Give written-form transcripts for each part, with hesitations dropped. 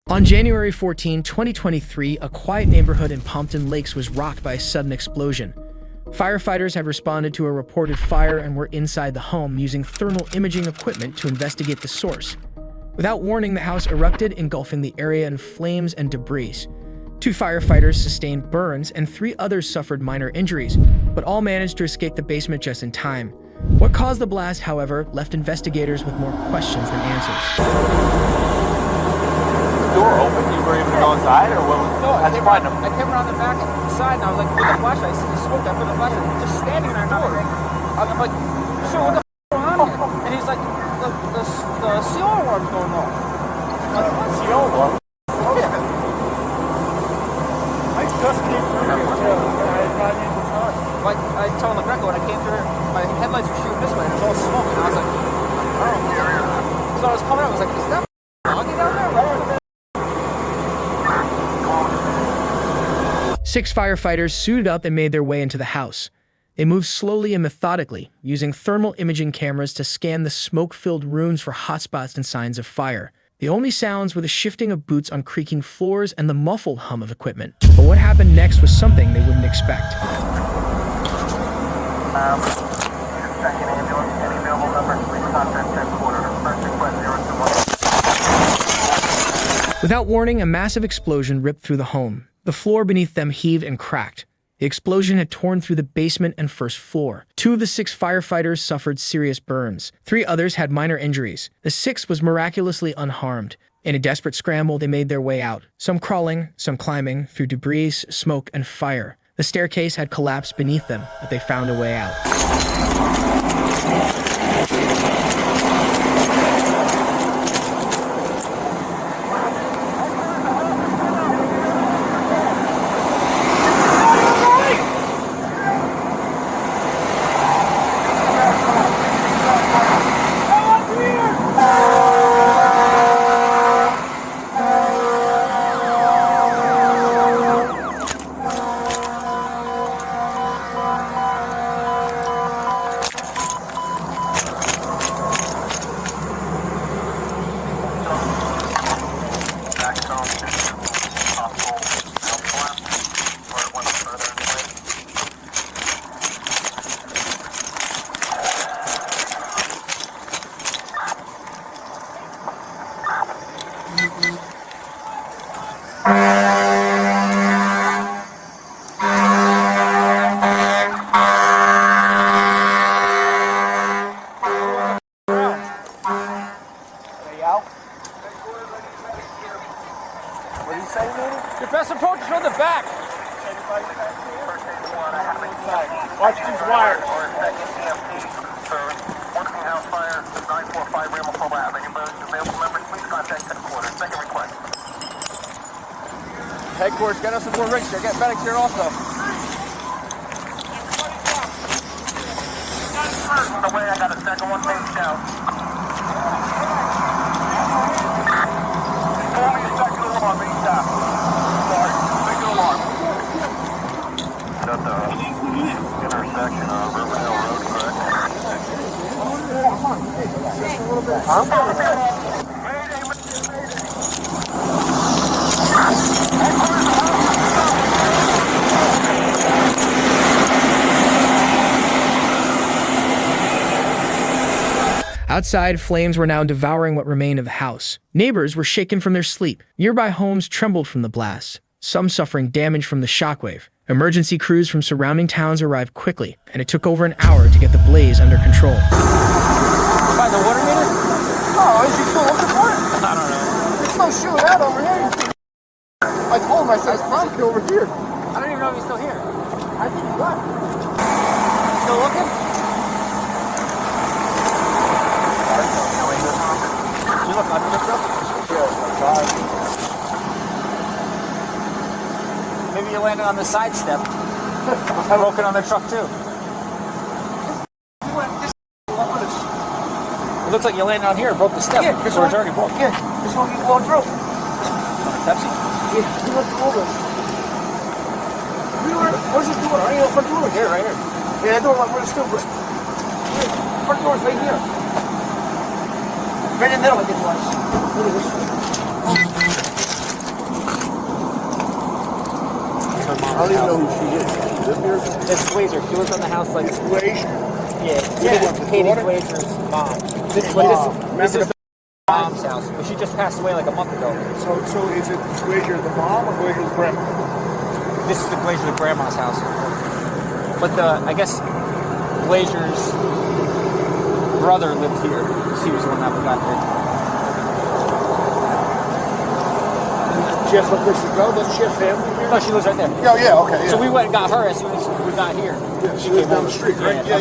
On January 14, 2023, a quiet neighborhood in Pompton Lakes was rocked by a sudden explosion. Firefighters had responded to a reported fire and were inside the home using thermal imaging equipment to investigate the source. Without warning, the house erupted, engulfing the area in flames and debris. 2 firefighters sustained burns and 3 others suffered minor injuries, but all managed to escape the basement just in time. What caused the blast, however, left investigators with more questions than answers. Door open, you were able to go inside, or what was No, I came around the back and the side, and I was like, with the flashlight, I see the smoke, I put the flashlight, just standing in our door. I'm like, sir, what the f*** is going on here? And he's like, the CO alarm's going off. I'm like, what? CO alarm? Oh, yeah. I just came through here, too. I had not even started. Like, I told the Greco when I came through, my headlights were shooting this way, and it was all smoke, and I was like, oh. So I was coming out, I was like, is that foggy down there? Right over there? 6 firefighters suited up and made their way into the house. They moved slowly and methodically, using thermal imaging cameras to scan the smoke-filled rooms for hotspots and signs of fire. The only sounds were the shifting of boots on creaking floors and the muffled hum of equipment. But what happened next was something they wouldn't expect. Second ambulance, any available numbers, please contact headquarters. First request 021. Without warning, a massive explosion ripped through the home. The floor beneath them heaved and cracked. The explosion had torn through the basement and first floor. 2 of the 6 firefighters suffered serious burns. 3 others had minor injuries. The 6th was miraculously unharmed. In a desperate scramble, they made their way out, some crawling, some climbing, through debris, smoke, and fire. The staircase had collapsed beneath them, but they found a way out. Your best approach is from the back. Watch these wires. House fire, 945 Ramble Lab. Any available members, please contact headquarters. Second request. Headquarters, get us some more rigs here. Get medics here also. On the way, I got a second one face down. Only a second alarm, anytime. Sorry, second alarm. At the intersection of Riverdale Road, correct? Outside, flames were now devouring what remained of the house. Neighbors were shaken from their sleep. Nearby homes trembled from the blast, some suffering damage from the shockwave. Emergency crews from surrounding towns arrived quickly, and it took over an hour to get the blaze under control. By the water meter? Oh, is he still looking for it? I don't know. There's no shooting out over here. I told him, I said, it's probably over here. I don't even know if he's still here. I think he's left. Still looking? You look, I picked up. Maybe you landed on the side step. I'm broken on the truck too. It looks like you landed on here, broke the step. Yeah, this so one. it's already broke. Yeah, this one keeps going through. Pepsi? Yeah, he went through all this. Where's this door? Right here, front door. Here, right here. Yeah, that door, like, where the still. Front door's right here. Right in the middle, I think it was. Look at this. I don't even know who she is. Does she live here? It's Glazer. She lives on the house like Glacier. yeah, Katie Glazer's mom. This is the mom's house, but she just passed away like a month ago. So is it Glacier the mom or Glazier's grandma? This is the Glazer grandma's house. But I guess Glazer's brother lived here. He was the one that we got here. She has no place to go? Does she have family here? No, she lives right there. Yeah, okay. Yeah. So we went and got her as soon as we got here. Yeah, she lives down the street, right? Yeah.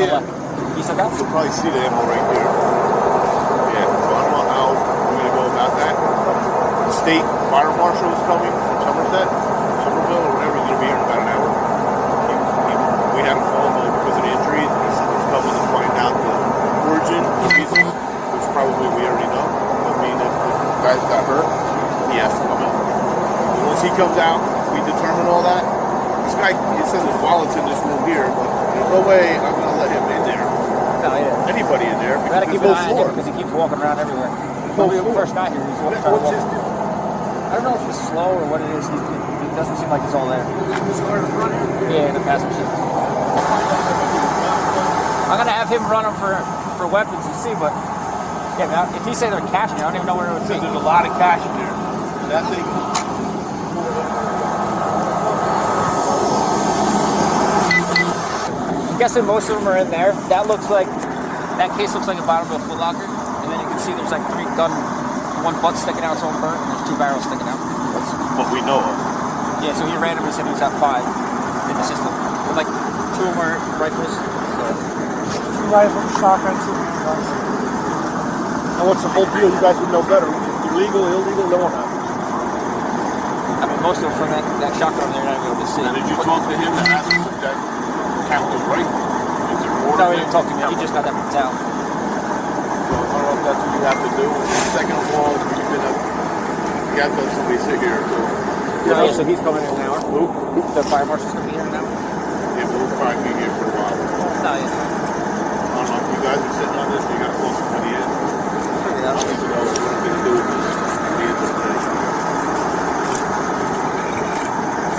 You said that? You'll probably see the ammo right there. Yeah, so I don't know how we're going to go about that. The state fire marshal is coming from Somerville, or whatever. He's going to be here in about an hour. We had a call because of the injuries. He said he's coming to find out the origin, the reason, which probably we already know. But being that the guys got hurt, he has to come out. And once he comes out, we determine all that. This guy, he says his wallet's in this room here, but there's no way I'm going to let him in there. No, yeah. Anybody in there. We gotta keep an eye on him because he keeps walking around everywhere. When we first got here, he was walking What's his around. I don't know if he's slow or what it is. He doesn't seem like he's all there. This car in front here? Yeah, in the passenger seat. I'm gonna have him run them for weapons and see, but yeah, man, if he say they're cash in there, I don't even know where it would be. There's a lot of cash in there. That thing. I'm guessing most of them are in there. That case looks like the bottom of a Foot Locker, and then you can see there's like 3 gun, 1 butt sticking out, it's all burnt, and there's 2 barrels sticking out. That's what we know of. Yeah, so he randomly said he was at 5 in the system. But like 2 of them are rifles. So. 2 rifles, shotgun, 2 handguns. And what's the whole deal? You guys would know better. Illegal, illegal, no one knows. I mean, most of them from that shotgun there, you're not able to see. And did you talk to him that has that count the rifle? Is there more? No, he didn't talk to me. He just got that from town. So I don't know if that's what you have to do. Second of all, you have to have somebody sit here. So he's coming in an hour. Who? The fire marshal's going to be here in an hour? Yeah, we'll probably be here for a while. No, yeah. I don't know if you guys are sitting on this, you got to call somebody in. Figure it I out. don't need to know what we're going to do with this.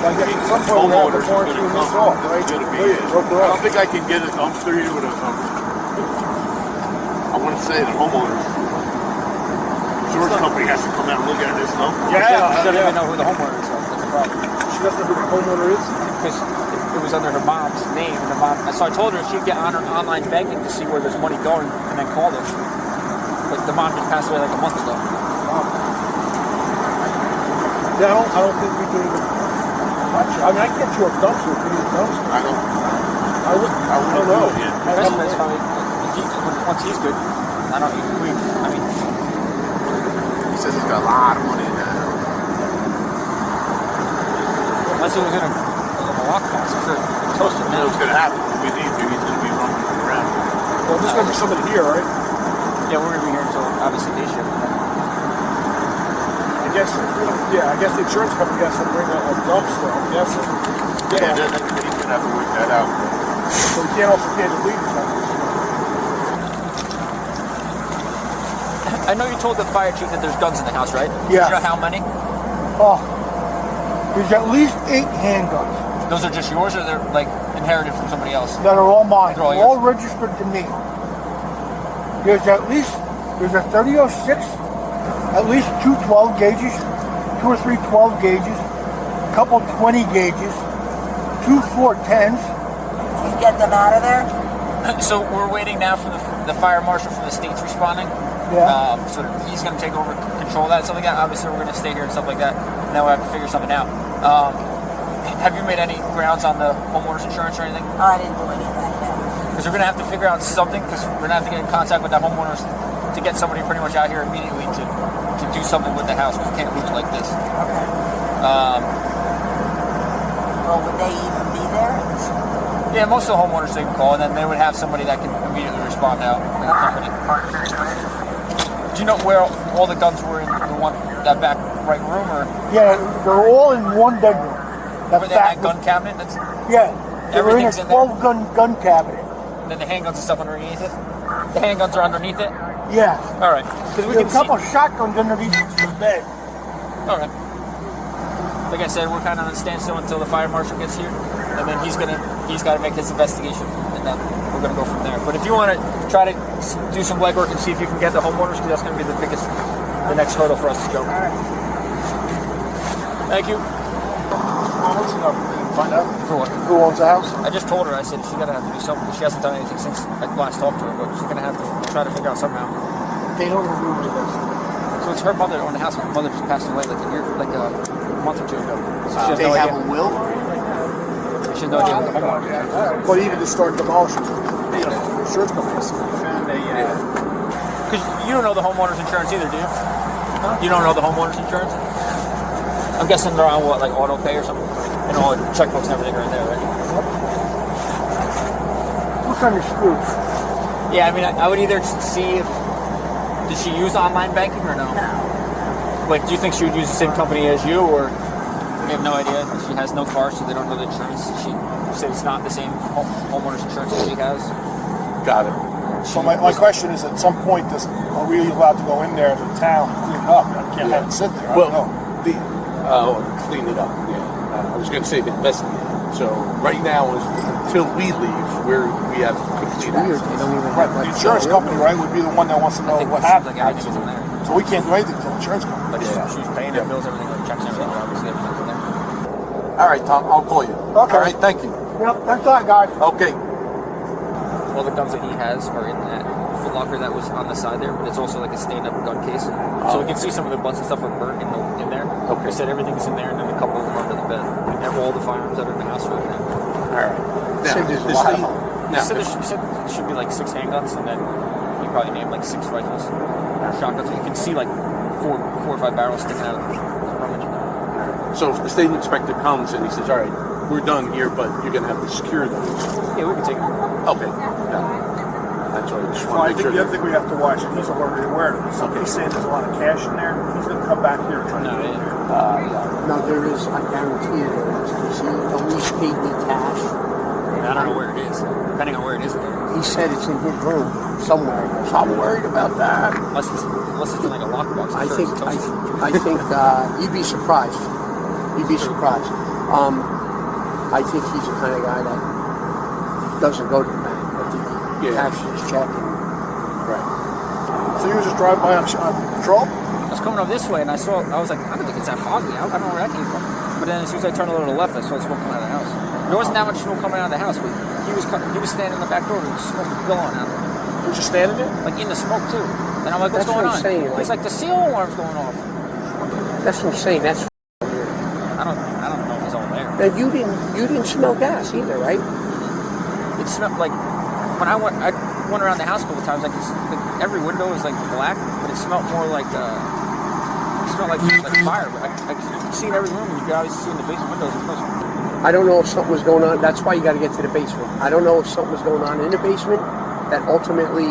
I guess at some point we'll have to quarantine this off, right? I Look her don't up. think I can get a dumpster here with a I want to say the homeowners. Insurance company has to come out and look at this, no? She doesn't even know who the homeowner is. That's the problem. She doesn't know who the homeowner is? Because it was under her mom's name. And her mom, so I told her she'd get on her online banking to see where there's money going and then call them. But the mom just passed away like a month ago. Yeah, I don't think we can even touch it. I mean, I can get you a dumpster if you need a dumpster. I don't know. That's probably, once he's good, I don't think He says he's got a lot of money in that. unless it was in a lockbox, I'm sure toasted You know now. what's going to happen when we leave here? He's going to be running around. Well, there's going to be somebody here, right? Yeah, we're going to be here until obviously day shift. I guess the insurance company has to bring a dumpster, I'm guessing. Yeah, he's going to have to work that out. So we can't also pay the lead or something. I know you told the fire chief that there's guns in the house, right? Yeah. Do you know how many? Oh, there's at least 8 handguns Those are just yours, or they're like inherited from somebody else? that are all mine, They're all all yours? registered to me. There's a 3006, at least 2 12 gauges, 2 or 3 12 gauges, a couple 20 gauges, 2 410s. You get them out of there? So we're waiting now for the fire marshal from the state's responding. Yeah. So he's going to take over control of that and stuff like that. Obviously, we're going to stay here and stuff like that. And then we'll have to figure something out. Have you made any grounds on the homeowner's insurance or anything? Oh, I didn't do any of that yet. Because we're going to have to figure out something, because we're going to have to get in contact with the homeowners to get somebody pretty much out here immediately to do something with the house, because we can't leave it like this. Okay. Well, would they even be there? Yeah, most of the homeowners they can call, and then they would have somebody that can immediately respond out. Like a company. Do you know where all the guns were in that back right room, or Yeah, they're all in one bedroom. were they in that gun cabinet? That's, Yeah, they were in a Everything's in there? 12 gun cabinet. and then the handguns and stuff underneath it. The handguns are underneath it. Yeah. All right, because we There's can a couple shotguns underneath the bed. All right. like I said, we're kind of on a standstill until the fire marshal gets here, and then he's got to make his investigation, and then we're gonna go from there. But if you want to try to do some legwork and see if you can get the homeowners, because that's gonna be the next hurdle for us to jump. Thank you. Find out For what? who owns the house. I just told her, I said she's gonna have to do something. She hasn't done anything since I last talked to her, but she's gonna have to try to figure out somehow. They don't know who owns it. So it's her mother that owned the house. My mother just passed away like a month or two ago. So she has They no have idea. a will. She has no idea who the homeowner is. But even to start demolishing, insurance companies. Because you don't know the homeowner's insurance either, do you? You don't know the homeowner's insurance? I'm guessing they're on what, like auto pay or something? And all the checkbooks and everything are in there, right? Who's on your screws? Yeah, I mean, I would either see if... Does she use online banking or no? No. Like, do you think she would use the same company as you, or you have no idea? She has no car, so they don't know the insurance. She said it's not the same homeowner's insurance that she has. Got it. So my question is, at some point, are we allowed to go in there as a town and clean it up? I can't have it sit there. I don't know. Clean it up. Yeah, I was going to say the investigate. So right now, until we leave, we have complete access. They don't even Right, the insurance company, right, would be the one that wants to know what happened. Like everything was in there. So we can't do anything until the insurance company. Like she was paying her bills, everything, like checks and everything. Obviously, everything's in there. All right, Tom, I'll call you. Okay. All right, thank you. Yep, thanks a lot, guys. Okay. All the guns that he has are in that Foot Locker that was on the side there, but it's also like a stand-up gun case. So we can see some of the butts and stuff are burnt in there. Okay. I said everything's in there, and then a couple of them under the bed. We have all the firearms that are in the house right now. All right. Now, Said there's the a lot state- of He said there should be like 6 handguns, and then he probably named like 6 rifles, shotguns. You can see like four or five barrels sticking out of the rummage. So if the state inspector comes and he says, all right, we're done here, but you're going to have to secure those. Yeah, we can take them. Okay. Yeah. That's what I just So want I to make think sure. the other thing we have to watch, and he's already aware of this, he's saying there's a lot of cash in there, he's going to come back here and try to No, get it. yeah. No, there is. I guarantee you there is. Because he always paid me cash. I don't know where it is. Depending on where it is. He said it's in his room somewhere. So I'm worried about that. Unless it's in like a lockbox. I think you'd be surprised. You'd be surprised. I think he's the kind of guy that doesn't go to the bank. I think he cashes his check. Right. So you were just driving by on patrol? I was coming over this way and I was like, I don't think it's that foggy. I don't know where that came from. But then as soon as I turned a little to the left, I saw smoke coming out of the house. There wasn't that much smoke coming out of the house, but he was standing in the back door with smoke blowing out. Was you standing there? Like in the smoke too. And I'm like, what's That's going what on? I'm saying, It's like the seal alarm's going off. That's what I'm saying. That's I don't know if it's all there. now you didn't smell gas either, right? It smelled like when I went around the house a couple times. Like every window was like black, but it smelled more like fire. But I could see in every room, and you could always see in the basement windows. I don't know if something was going on. That's why you got to get to the basement. I don't know if something was going on in the basement that ultimately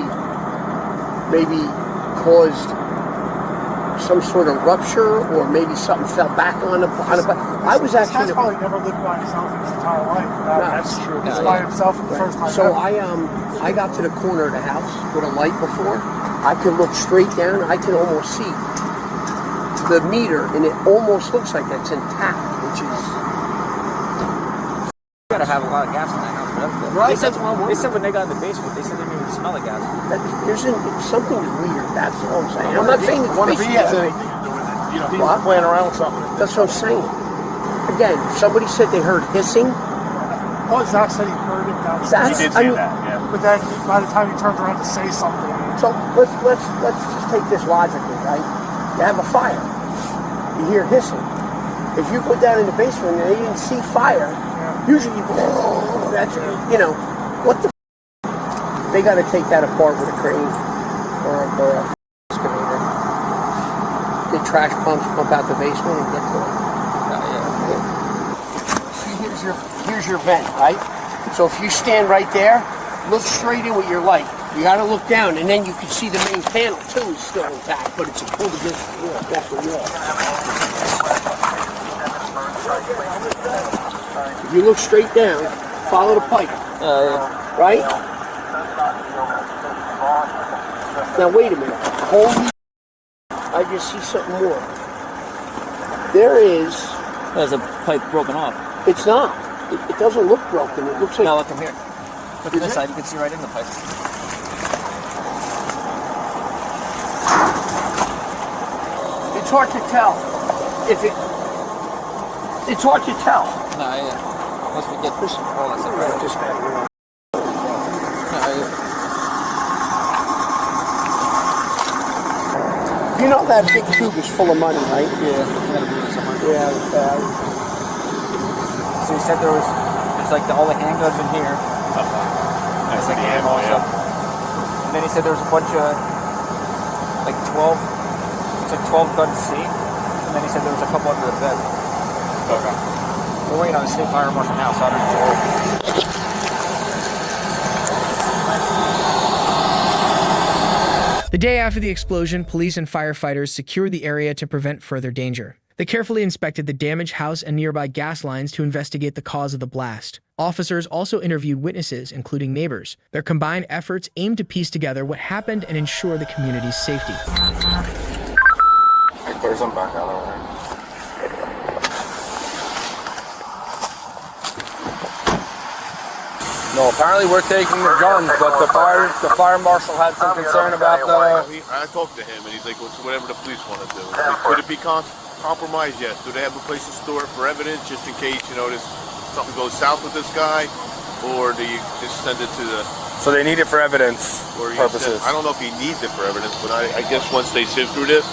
maybe caused some sort of rupture, or maybe something fell back on the. I was actually. He's probably never lived by himself in his entire life. That's true. He's by himself for the first time. So ever. I got to the corner of the house with a light before. I could look straight down. I can almost see the meter, and it almost looks like it's intact, which is. You gotta have a lot of gas in that house. Right, They said that's what I'm they said when they got in the basement, they said they didn't even smell the gas. There's something weird. That's all I'm saying. I'm not saying it's What if he has basement. anything to do with it? You know, he's What? playing around with something. That's what I'm saying. Again, if somebody said they heard hissing. Oh, Zach said he heard it downstairs. That's, I mean, But then by the time he turned around to say something, so let's just take this logically, right? You have a fire. You hear hissing. If you go down in the basement and they didn't see fire, usually that's what the. They got to take that apart with a crane or a excavator. Get trash pumps, pump out the basement, and get to it. See, here's your vent, right? So if you stand right there, look straight in with your light. You got to look down, and then you can see the main panel too is still intact, but it's pulled against the wall, off the wall. If you look straight down, follow the pipe, right? Now wait a minute. Holy! I just see something more. There is There's a pipe broken off. It's not. It doesn't look broken. It looks like... No, look from here. Look at this side. You can see right in the pipe. It's hard to tell. It's hard to tell. No, yeah. Unless we get this. Oh, that's it. Right. Just You know that big tube is full of money, right? Yeah. Yeah. So he said there's like all the handguns in here. That's like ammo and stuff. And then he said there was a bunch of like 12. It's like 12 guns C. And then he said there was a couple under the bed. Okay. We're waiting on the state fire marshal now, so I don't know. The day after the explosion, police and firefighters secured the area to prevent further danger. They carefully inspected the damaged house and nearby gas lines to investigate the cause of the blast. Officers also interviewed witnesses, including neighbors. Their combined efforts aimed to piece together what happened and ensure the community's safety. There's some back out over there. No, apparently we're taking the guns, but the fire marshal had some concern about the... I talked to him, and he's like, well, it's whatever the police want to do. Could it be compromised? Yes. Do they have a place to store it for evidence, just in case, you know, something goes south with this guy? Or do you just send it to the... So they need it for evidence purposes. I don't know if he needs it for evidence, but I guess once they sift through this,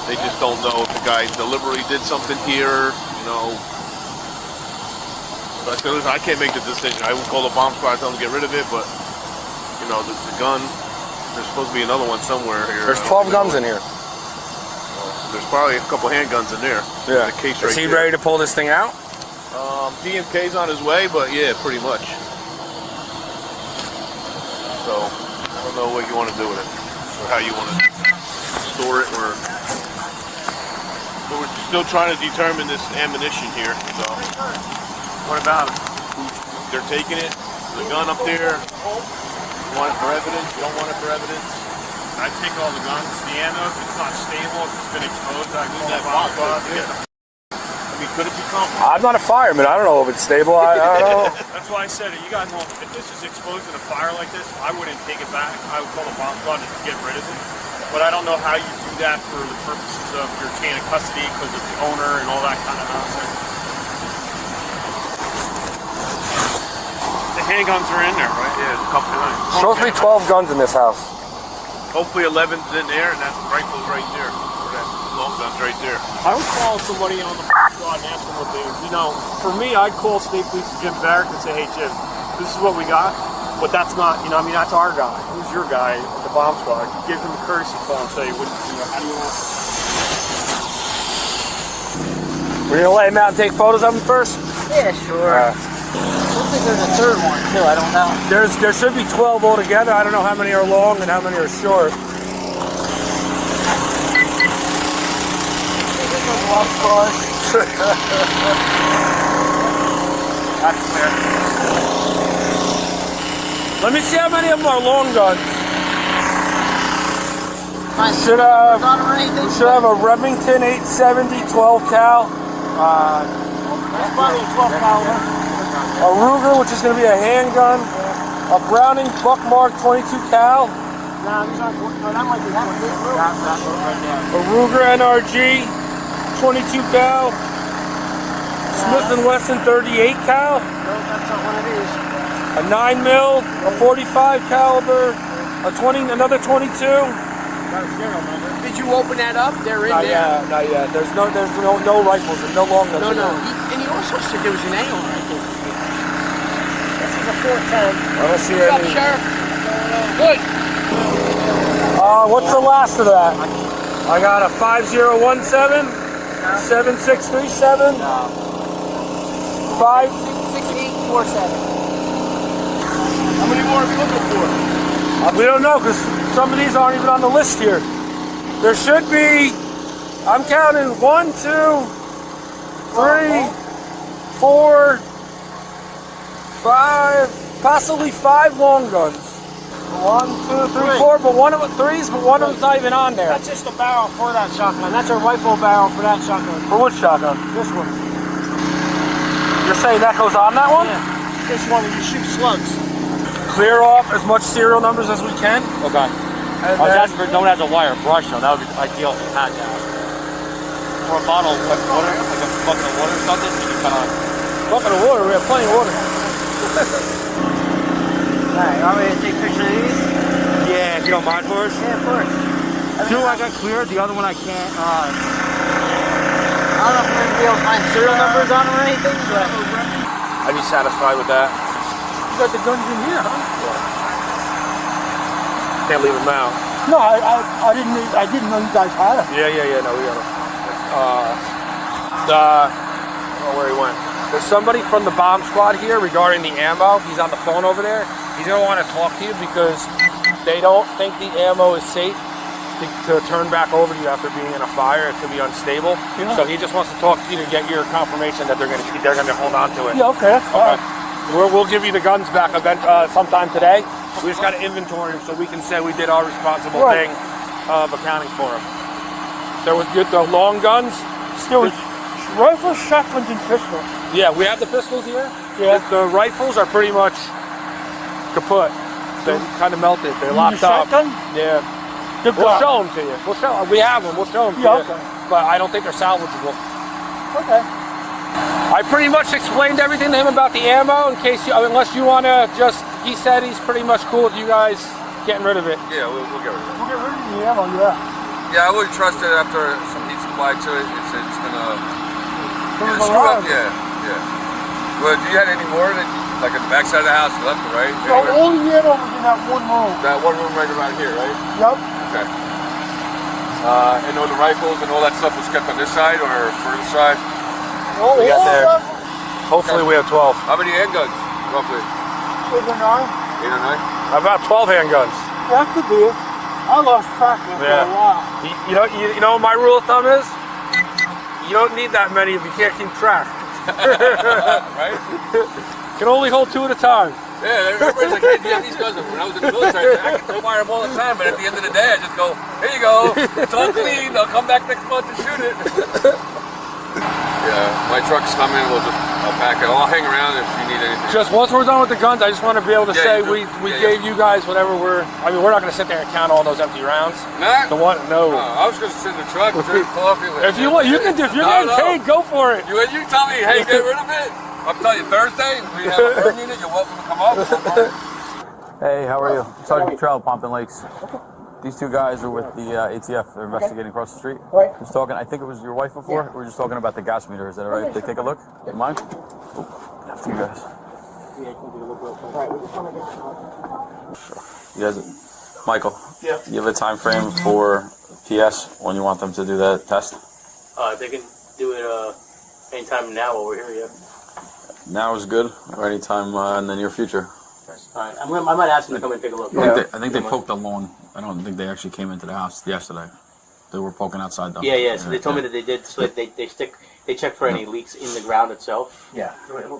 they just don't know if the guy deliberately did something here, you know. But I said, listen, I can't make the decision. I would call the bomb squad, tell them to get rid of it, but, you know, the gun, there's supposed to be another one somewhere here. There's 12 guns in here. There's probably a couple handguns in there. Yeah. The case Is he ready to pull this thing out? DMK's on his way, but yeah, pretty much. So, I don't know what you want to do with it, or how you want to store it, or... But we're still trying to determine this ammunition here, so... What about it? They're taking it, the gun up there. You want it for evidence? You don't want it for evidence? I take all the guns, the ammo, if it's not stable, if it's been exposed, I call that the bomb squad. I mean, could it be compromised? I'm not a fireman. I don't know if it's stable. I don't know. That's why I said it. You guys won't, if this is exposed in a fire like this, I wouldn't take it back. I would call the bomb squad to get rid of it. But I don't know how you do that for the purposes of your chain of custody because of the owner and all that kind of nonsense. The handguns are in there, right? Yeah, there's a couple of them. Supposed to be 12 guns in this house. Hopefully 11's in there, and that rifle's right there. Or that long gun's right there. I would call somebody on the bomb squad and ask them what they, you know, for me, I'd call State Police Jim Barrett and say, hey, Jim, this is what we got. But that's not, you know, I mean, that's our guy. Who's your guy at the bomb squad? Give him a courtesy call and say, what, you know, how do you want? We're going to let him out and take photos of him first? Yeah, sure. I don't think there's a third one, too. I don't know. There should be 12 altogether. I don't know how many are long and how many are short. That's fair. Let me see how many of them are long guns. Should have a Remington 870 12 cal. That's probably a 12 caliber. A Ruger, which is going to be a handgun. A Browning Buckmark 22 cal. No, these aren't, no, that might be that one. That's right there. A Ruger NRG 22 cal. Smith & Wesson 38 cal. No, that's not one of these. A 9 mil, a 45 caliber, another 22. Got a serial number. Did you open that up? They're in there. Not yet. There's no rifles and no long guns. No. And he also said there was an AR rifle. This is a 410. I don't see What's up, any. Sheriff? Good. What's the last of that? I got a 5017, 7637, 6847. How many more are we looking for? We don't know because some of these aren't even on the list here. There should be, I'm counting 1, 2, 3, 4, 5, possibly 5 long guns. 1, 2, 3, 4, but one of them, threes, but one of them's not even on there. That's just a barrel for that shotgun. That's a rifle barrel for that shotgun. For which shotgun? This one. You're saying that goes on that one? Yeah. This one, you shoot slugs. Clear off as much serial numbers as we can. Okay. And I was asking for no one has a wire brush, though. That would be ideal if you had that. Or a bottle of water, like a bucket of water or something, you can cut on. Bucket of water, we have plenty of water. Alright, you want me to take pictures of these? Yeah, if you don't mind for us. Yeah, of course. Two I got cleared, the other one I can't. I don't know if we're gonna be able to find serial numbers on them or anything, but I'd be satisfied with that. You got the guns in here, huh? Can't leave them out. No, I didn't know you guys had them. Yeah, no, we got them. I don't know where he went. There's somebody from the bomb squad here regarding the ammo. He's on the phone over there. He's gonna want to talk to you because they don't think the ammo is safe to turn back over to you after being in a fire. It could be unstable. Yeah. So he just wants to talk to you to get your confirmation that they're gonna hold on to it. Yeah, okay, that's fine. We'll give you the guns back sometime today. We just got to inventory them so we can say we did our responsible thing of accounting for them. There was the long guns. There was rifles, shotguns, and pistols. Yeah, we have the pistols here. Yeah. The rifles are pretty much kaput. They kind of melted. They're locked the up. shotgun? Yeah. The We'll gun. show them to you. We have them. We'll show them to Yeah, you. okay. But I don't think they're salvageable. Okay. I pretty much explained everything to him about the ammo in case unless you want to just, he said he's pretty much cool with you guys getting rid of it. Yeah, we'll get rid of it. We'll get rid of the ammo, yeah. Yeah, I wouldn't trust it after some heat's applied to it. It's gonna Turn screw up. around. Yeah. Well, do you have any more that, like at the back side of the house, left or right? So all the ammo was in that one room. That one room right around here, right? Yep. Okay. And all the rifles and all that stuff was kept on this side or further side? All We got of there. them. Hopefully we have 12. How many handguns, roughly? 8 or 9. 8 or 9? About 12 handguns. That could be it. I lost track of it for a while. You know what my rule of thumb is? You don't need that many if you can't keep track. Right? Can only hold 2 at a time. Yeah, everybody's like, hey, do you have these guns? When I was in the military, I get to fire them all the time, but at the end of the day, I just go, here you go, it's all clean, I'll come back next month to shoot it. Yeah, my truck's coming, I'll pack it. I'll hang around if you need anything. Just once we're done with the guns, I just want to be able to say we Yeah, gave you guys whatever we're not going to sit there and count all those empty rounds. Nah? No. I was going to sit in the truck and drink coffee. If you want, you can. If you're getting paid, go for it. You tell me, hey, get rid of it. I'm telling you, Thursday, if we have a burn unit, you're welcome to come up. Hey, how are you? Sergeant Cottrell, Pompton Lakes. These two guys are with the ATF. They're investigating across the street. Right. Just talking. I think it was your wife before. We were just talking about the gas meter. Is that all right? If they take a look? You mind? After you guys. You guys, Michael. Yeah. You have a time frame for PS when you want them to do that test? They can do it anytime now while we're here, yeah. Now is good, or anytime in the near future. Alright, I might ask them to come and take a look. I think they poked the lawn. I don't think they actually came into the house yesterday. They were poking outside though. Yeah, so they told me that they did, so they check for any leaks in the ground itself. Yeah.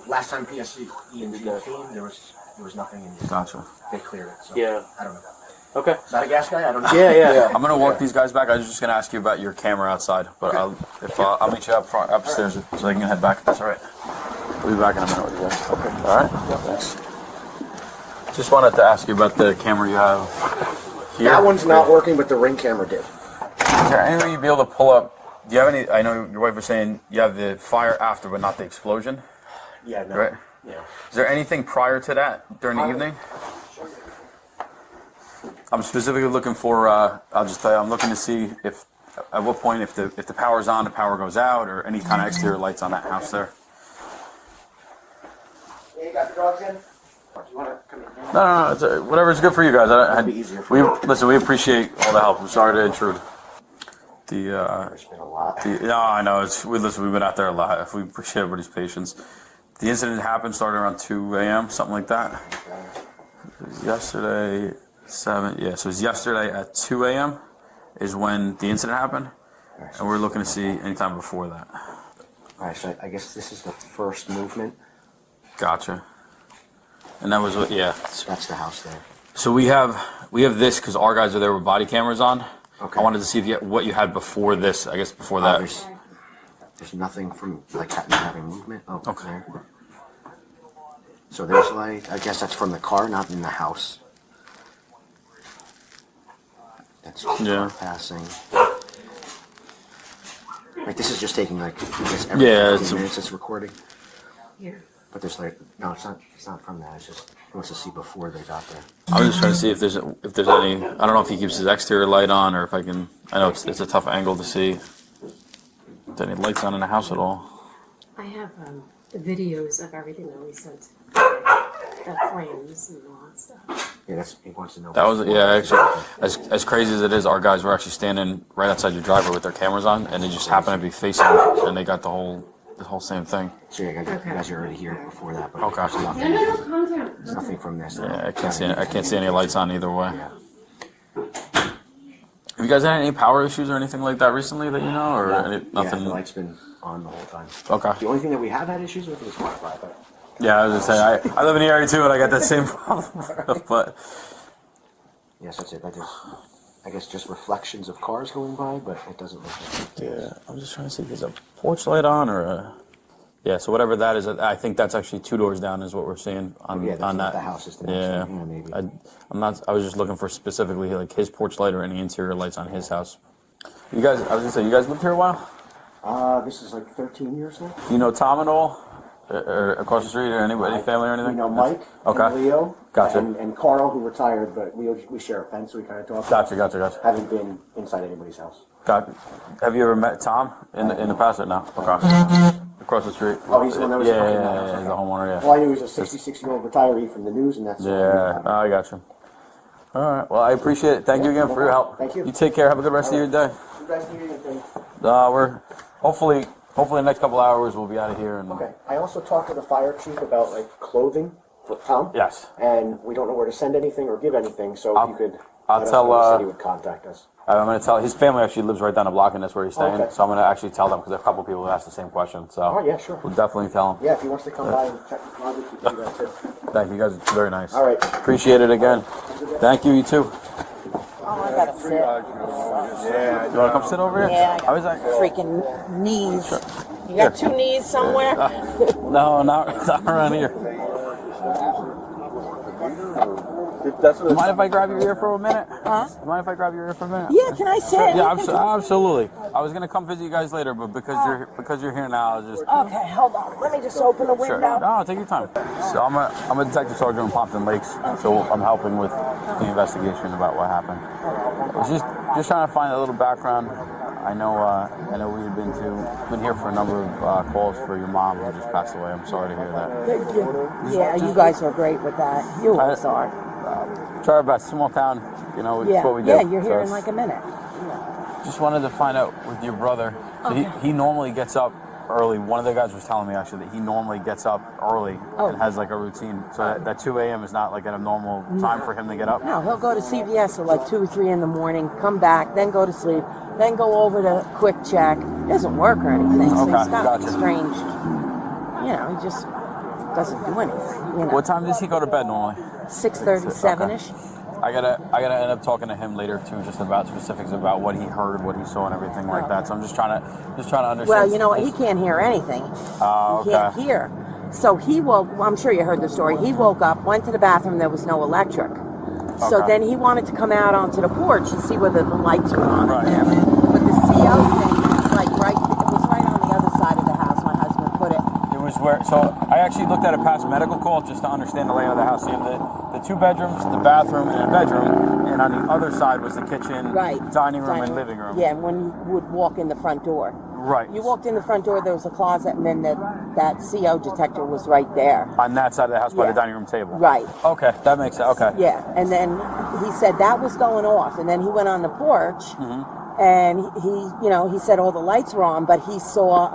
Last time PSC Ian came, there was nothing in there. Gotcha. They cleared it. So Yeah. I don't know. Okay. Is that a gas guy? I don't know. Yeah. I'm gonna walk these guys back. I was just gonna ask you about your camera outside, but I'll meet you up front upstairs so they can head back. That's all right. We'll be back in a minute with you guys. Okay. All right. Thanks. Just wanted to ask you about the camera you have here. That one's not working, but the Ring camera did. Is there any way you'd be able to pull up? Do you have any? I know your wife was saying you have the fire after, but not the explosion. Yeah. No. Right. Yeah. Is there anything prior to that during the evening? I'm specifically looking for. I'll just tell you, I'm looking to see if at what point if the power's on, the power goes out, or any kind of exterior lights on that house there. You got the dogs in? Do you want to come in? No. It's, whatever's good for you guys. We appreciate all the help. I'm sorry to intrude. There's been a lot. No, I know. We've been out there a lot. We appreciate everybody's patience. The incident happened started around 2 a.m., something like that. It was yesterday, 7. Yeah, so it was yesterday at 2 a.m. is when the incident happened, and we're looking to see anytime before that. All right, so I guess this is the first movement. Gotcha. And that was what? Yeah. That's the house there. So we have this because our guys are there with body cameras on. Okay. I wanted to see if what you had before this. I guess before that. There's nothing from like having movement. Oh, okay. There. So there's like, I guess that's from the car, not in the house. That's car passing. Like this is just taking like I guess every 15 minutes it's recording. Here. But there's like no, it's not from that. It's just he wants to see before they got there. I was just trying to see if there's any. I don't know if he keeps his exterior light on or if I can. I know it's a tough angle to see. If there's any lights on in the house at all. I have the videos of everything that we sent. The flames and all that stuff. Yeah, he wants to know. That was actually as crazy as it is. Our guys were actually standing right outside your driveway with their cameras on, and they just happened to be facing, and they got the whole same thing. So yeah, you guys are already here before that, but okay. There's nothing from this. Yeah, I can't see any lights on either way. Yeah. Have you guys had any power issues or anything like that recently that you know, or nothing? Yeah, the light's been on the whole time. Okay. The only thing that we have had issues with is Wi-Fi, but. Yeah, I was just saying, I live in the area too, and I got that same problem. But yes, that's it. I guess just reflections of cars going by, but it doesn't look like it. Yeah, I'm just trying to see if there's a porch light on or a. Yeah, so whatever that is, I think that's actually 2 doors down is what we're seeing on that. The house is the next one. Yeah, maybe. I'm not. I was just looking for specifically like his porch light or any interior lights on his house. You guys, I was gonna say, you guys lived here a while? This is like 13 years now. You know Tom at all? Or across the street, or any family or anything? We know Mike, okay. And Leo, gotcha. and Carl, who retired, but we share a fence, so we kind of talk. Gotcha. Haven't been inside anybody's house. Have you ever met Tom in the past or no? Okay. Across the street. Oh, he's the one that was he's the homeowner. Yeah. Well, I knew he was a 66-year-old retiree from the news, and that's. Yeah, I got you. All right. Well, I appreciate it. Thank you again for your help. Thank you. You take care. Have a good rest of your day. You guys need anything? We're hopefully the next couple hours we'll be out of here. And okay. I also talked to the fire chief about like clothing for Tom. Yes. And we don't know where to send anything or give anything, so if you could. I'll tell. He said he would contact us. I'm going to tell. His family actually lives right down the block, and that's where he's staying. Okay. So I'm going to actually tell them because a couple people have asked the same question. So. Oh yeah, sure. We'll definitely tell him. Yeah, if he wants to come by and check the closet, you can do that too. Thank you, guys. It's very nice. All right. Appreciate it again. Thank you. You too. Oh, I gotta sit. Yeah. You want to come sit over here? Yeah. How is that? Freaking knees. You got 2 knees somewhere? No, not around here. You mind if I grab your ear for a minute? Huh? You mind if I grab your ear for a minute? Yeah, can I sit? Yeah, absolutely. I was gonna come visit you guys later, but because you're here now, I'll just. Okay, hold on. Let me just open the window. Sure. No, take your time. So I'm a detective sergeant in Pompton Lakes, so I'm helping with the investigation about what happened. I was just trying to find a little background. I know we had been here for a number of calls for your mom who just passed away. I'm sorry to hear that. Yeah, you guys are great with that. You always are. Try our best. Small town, it's what we do. Yeah, you're here in like a minute. Just wanted to find out with your brother. So he normally gets up early. One of the guys was telling me actually that he normally gets up early and has like a routine. So that 2 a.m. is not like a normal time for him to get up. No, he'll go to CVS at like 2 or 3 in the morning, come back, then go to sleep, then go over to Quick Check. It doesn't work or anything, so he's got strange. He just doesn't do anything. What time does he go to bed normally? 6:37ish. I gotta end up talking to him later too, just about specifics about what he heard, what he saw, and everything like that. So I'm just trying to understand. Well, you know what? He can't hear anything. He can't hear. So he woke. Well, I'm sure you heard the story. He woke up, went to the bathroom. There was no electric. So then he wanted to come out onto the porch and see whether the lights were on there. But the CO thing is like it was right on the other side of the house. My husband put it. It was so I actually looked at a past medical call just to understand the layout of the house. So you have the 2 bedrooms, the bathroom, and a bedroom, and on the other side was the kitchen, dining room, and living room. Yeah, and when you would walk in the front door. Right. You walked in the front door, there was a closet, and then that CO detector was right there. On that side of the house by the dining room table. Right. Okay, that makes sense. Okay. Yeah, and then he said that was going off, and then he went on the porch, and he said all the lights were on, but he saw,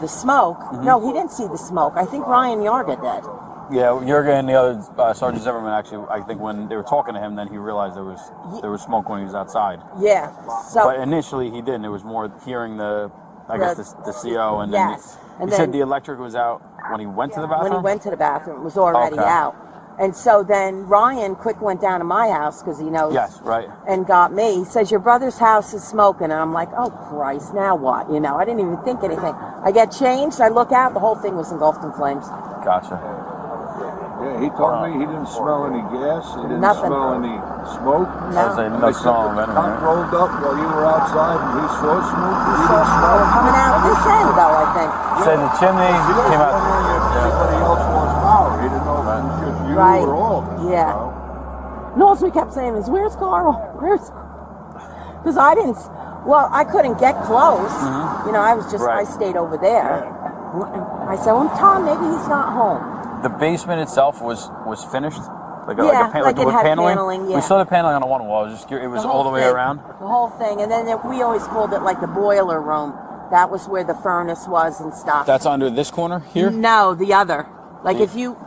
the smoke. No, he didn't see the smoke. I think Ryan Yarga did. Yeah, Jurgen and the other Sergeant Zimmerman actually, I think when they were talking to him, then he realized there was smoke when he was outside. Yeah. So, but initially he didn't. It was more hearing the CO, and yes. then he said the electric was out when he went to the bathroom. When he went to the bathroom, it was already out. And so then Ryan quick went down to my house because he knows. Yes, right. And got me. He says, your brother's house is smoking. And I'm like, oh, Christ, now what? You know, I didn't even think anything. I get changed. I look out. The whole thing was engulfed in flames. Gotcha. Yeah, he told me he didn't smell any gas. He didn't Nothing. smell any smoke. No. I was saying, no smell of The anything. cop rolled up while you were outside and he saw smoke. He So, didn't smell it. coming out this end, though, I think. Said the chimney He was came out. wondering if anybody else lost power. He didn't know if it was just you Right. or all of us. Yeah. And all we kept saying is, where's Carl? Where's... Because I didn't... Well, I couldn't get close. You know, I was just... I stayed over there. I said, well, Tom, maybe he's not home. The basement itself was finished, like a Like it wood had paneling. paneling, yeah. We saw the paneling on the one wall. It was all the way thing. around. The whole thing. And then we always called it like the boiler room. That was where the furnace was and stuff. That's under this corner here. No, the other. Like if you...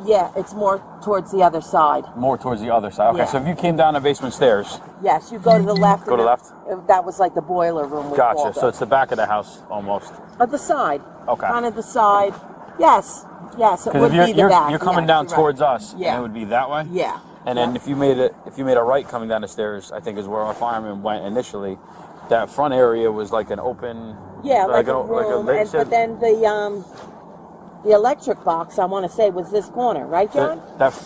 Yeah, it's more towards the other side. More towards the other side. Okay, Yeah. so if you came down the basement stairs. Yes, you go to the left. Go to the left. That was like the boiler room. We Gotcha. called So it. it's the back of the house almost. At the side. Okay. Kind of the side. Yes. Yes, it Because would if be the back. you're coming Yes, down you're right. towards us, Yeah. and it would be that way. Yeah. And then if you made a right coming down the stairs, I think is where our fireman went initially. That front area was like an open. Yeah, like a room. But then the electric box, I want to say, was this corner, right, John?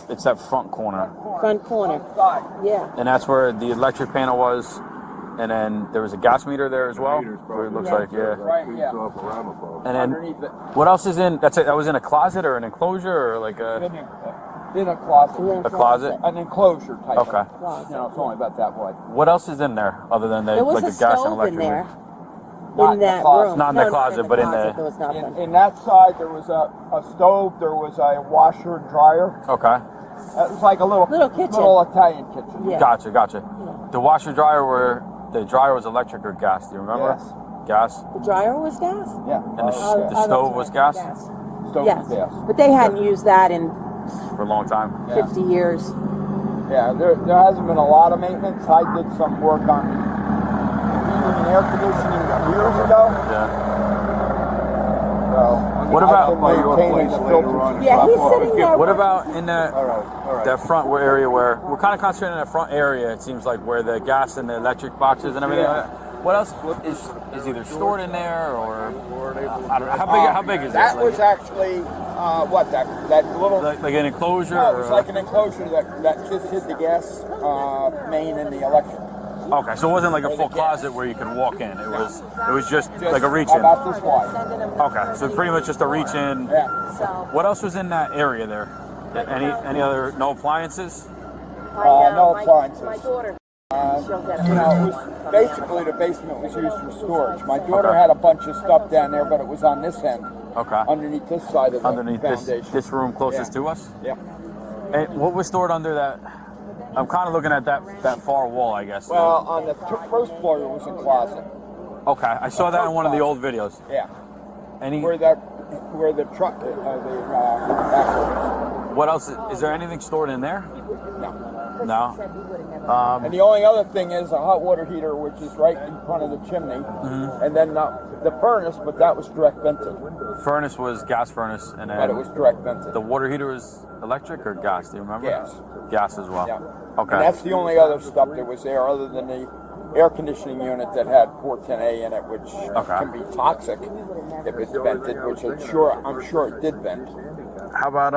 It's that front corner. Front corner. Yeah. And that's where the electric panel was. And then there was a gas meter there as well. Where it looks like, yeah. Right, yeah. And then what else is in? That was in a closet or an enclosure or like a In a closet. a closet. An enclosure type. Okay. You know, it's only about that wide. What else is in there other than the There was like a the gas and stove electric? in there. Not In that closet. room. Not in the closet, but in the- There was nothing. In that side, there was a stove. There was a washer and dryer. Okay. It was like a little kitchen. little Italian kitchen. Yeah. Gotcha. The washer dryer the dryer was electric or gas? Do you remember? Yes. Gas. The dryer was gas? Yeah. And the stove was gas Stove Yes. was gas. But they hadn't used that in for a long time. 50 years. Yeah, there hasn't been a lot of maintenance. I did some work on heating and air conditioning years ago. Yeah. So, What I've about been maintaining the filters? Yeah, he's sitting there. What about in that All right. that front area where we're kind of concentrating on that front area? It seems like where the gas and the electric boxes and everything. Yeah. Like that. What else is either stored in there or I don't know how big is that? it? Was actually that little like an enclosure? No, it was or like an enclosure that just hid the gas main and the electric. Okay, so it wasn't like a full closet where you could walk in. It was just like a reach in. About this wide. Okay, so pretty much just a reach in. Yeah. What else was in that area there? Any other no appliances? No appliances. My daughter. You know, it was basically the basement was used for storage. My daughter had a bunch of stuff down there, but it was on this end. Okay. Underneath this side of the Underneath foundation. this room closest to us? Yeah. And what was stored under that? I'm kind of looking at that far wall, I guess. Well, on the first floor there was a closet. Okay, I saw that in one of the old videos. Yeah. Any? Where the truck, axle What else? Is there anything stored in there? No. No. And the only other thing is a hot water heater, which is right in front of the chimney, and then the furnace, but that was direct vented. Furnace was gas furnace, and then But it was direct vented. the water heater was electric or gas? Do you remember? Gas. Gas as well. Yeah. Okay. And that's the only other stuff that was there, other than the air conditioning unit that had 410A in it, which can be toxic if it's vented, which I'm sure it did vent. How about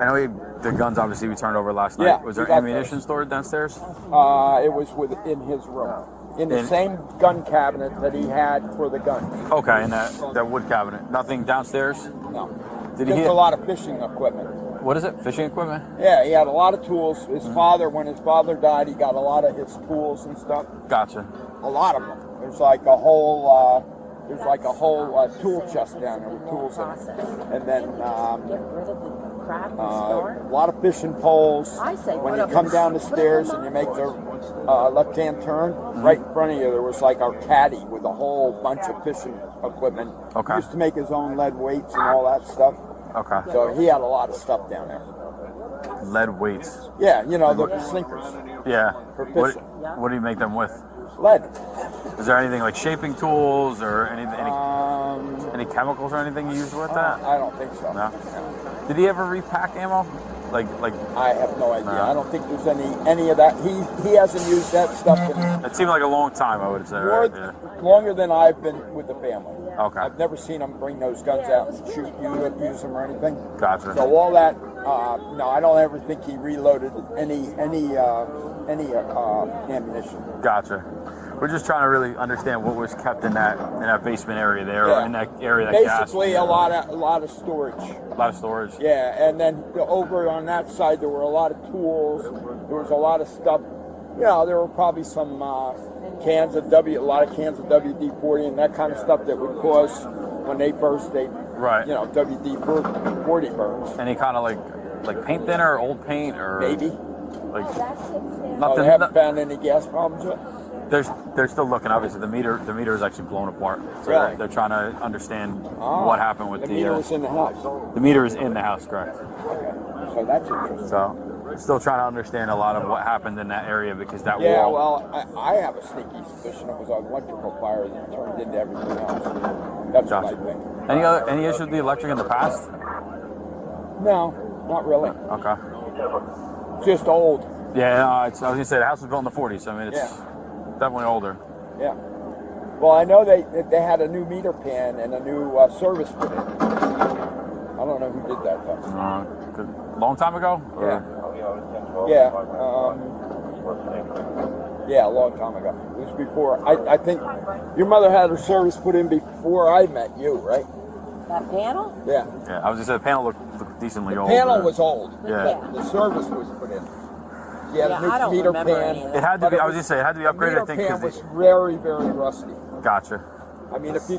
I know the guns obviously we turned over last night. Yeah, Was we there got ammunition stored downstairs? It was within his room, in the same gun cabinet that he had for the guns. Okay, in that wood cabinet. Nothing downstairs? No. Did Just he? a lot of fishing equipment. What is it? Fishing equipment? Yeah, he had a lot of tools. His father, when his father died, he got a lot of his tools and stuff. Gotcha. A lot of them. There's like a whole tool chest down there with tools in it, and then a lot of fishing poles. When you come down the stairs and you make the left-hand turn, right in front of you there was like our caddy with a whole bunch of fishing equipment. Okay. He used to make his own lead weights and all that stuff. Okay. So he had a lot of stuff down there. Lead weights. Yeah, you know, the sinkers. Yeah. For What, fishing. what do you make them with? Lead. Is there anything like shaping tools or anything Any chemicals or anything you used with that? I don't think so. No. Did he ever repack ammo? Like I have no idea. I don't think there's any of that. He hasn't used that stuff in it seemed like a long time, I would say. Right? Yeah. longer than I've been with the family. Okay. I've never seen them bring those guns out and use them or anything. Gotcha. So all that, no, I don't ever think he reloaded any ammunition. Gotcha. We're just trying to really understand what was kept in that basement area there, or in that area that basically gas. a lot of storage. A lot of storage. Yeah, and then over on that side there were a lot of tools. There was a lot of stuff. You know, there were probably some a lot of cans of WD-40 and that kind of stuff that would cause when they burst, WD-40 burns. Any kind of like paint thinner, or old paint, or maybe like nothing. They haven't found any gas problems yet. They're still looking. Obviously, the meter is actually blown apart. So really? they're trying to understand what happened with the meter was in the house. The meter is in the house, correct? Okay, so that's interesting. So still trying to understand a lot of what happened in that area because that yeah, wall. well, I have a sneaky suspicion it was an electrical fire that turned into everything else. That's what I think. Any issue with the electric in the past? No, not really. Okay. Just old. Yeah, no, I was gonna say the house was built in the 40s. I mean, it's definitely older. Yeah. Well, I know they had a new meter pan and a new service put in. I don't know who did that though. Long time ago? Yeah. Yeah. Yeah, a long time ago. It was before. I think your mother had her service put in before I met you, right? That panel? Yeah. Yeah, I was just saying the panel looked decently old. The panel was old. Yeah. The service was put in. Yeah, I the don't new meter remember pan. any of It had to be. I was just saying it had to be upgraded. I think The meter because pan was very, very rusty. Gotcha. I mean, if you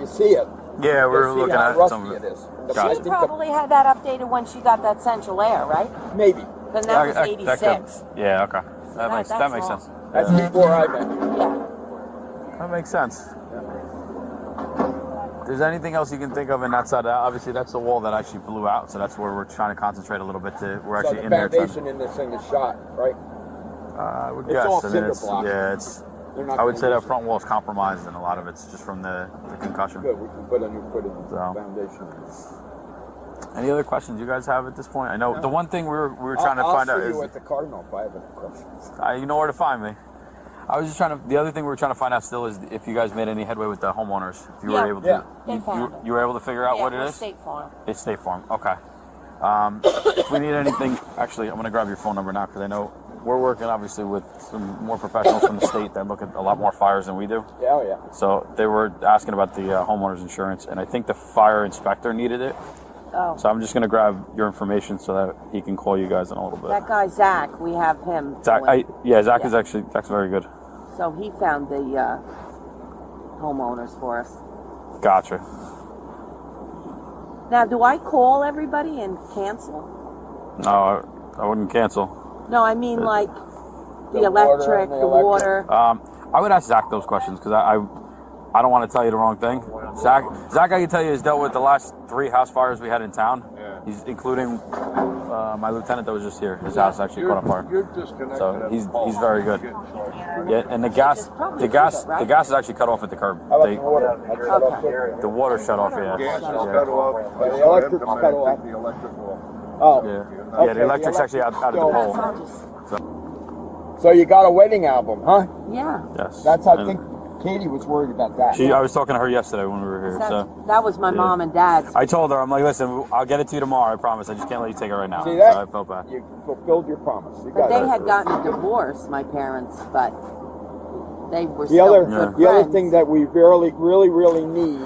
see it. Yeah, we were you'll see looking how at rusty some of it. it is. Gotcha. She probably had that updated when she got that central air, right? Maybe. Then that was That 86. yeah. Okay. That makes that's sense. That's before I met you. Yeah. That makes sense. If there's anything else you can think of in that side, obviously that's the wall that actually blew out, so that's where we're trying to concentrate a little bit. We're actually So the in there. foundation in this thing is shot, right? I would It's guess. all I mean, cinder it's, block. yeah, They're not I would gonna say that use front wall is compromised, and a lot of it's just from the concussion. Good, we can put a new So. foundation. Any other questions you guys have at this point? I know the one thing we were trying to find out I'll see is you at the Cardinal if I have any questions. you know where to find me. I was just trying to. The other thing we were trying to find out still is if you guys made any headway with the homeowners. If you were able to, you were able to figure out what it is. State Farm. It's State Farm. Okay. If we need anything, actually, I'm going to grab your phone number now because I know we're working obviously with some more professionals from the state that look at a lot more fires than we do. Yeah, yeah. So they were asking about the homeowners insurance, and I think the fire inspector needed it. Oh. So I'm just going to grab your information so that he can call you guys in a little bit. That guy Zach, we have him. Zach, Zach is actually Zach's very good. So he found the homeowners for us. Gotcha. Now, do I call everybody and cancel? No, I wouldn't cancel. No, I mean like the electric, the water. I would ask Zach those questions because I don't want to tell you the wrong thing. Zach, I can tell you, has dealt with the last 3 house fires we had in town. He's including my lieutenant that was just here. His house actually caught on fire. So he's very good. Yeah, and the gas is actually cut off at the curb. How about the water? That's shut off too? The water shut off. Yeah. Gas is cut off. The electric's cut off. The electric wall. Oh. Yeah, the electric's actually out of the pole. So you got a wedding album, huh? Yeah. Yes. That's I think Katie was worried about that. I was talking to her yesterday when we were here. That was my mom and dad's. I told her, I'm like, listen, I'll get it to you tomorrow. I promise. I just can't let you take it right now. See that? So I felt bad. You fulfilled your promise. But they had gotten a divorce, my parents, but they were The still other, good the other friends. thing that we really need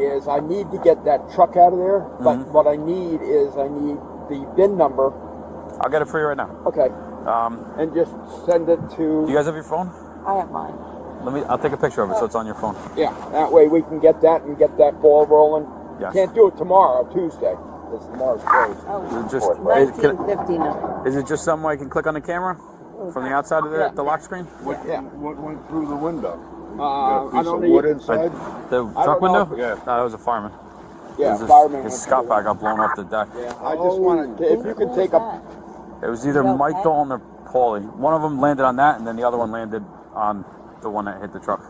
is I need to get that truck out of there. But what I need the VIN number. I'll get it for you right now. Okay. And just send it to. Do you guys have your phone? I have mine. I'll take a picture of it so it's on your phone. Yeah, that way we can get that and get that ball rolling. Yes. Can't do it tomorrow, Tuesday, because tomorrow's closed. Is it just something I can click on the camera from the outside of the lock screen? What went through the window? I don't need wood inside. The truck window? No, that was a fireman. Yeah, his fireman. His Scott bag got blown off the deck. Yeah, I just wanted to, if you could take a. It was either Michael or Paulie. One of them landed on that, and then the other one landed on the one that hit the truck.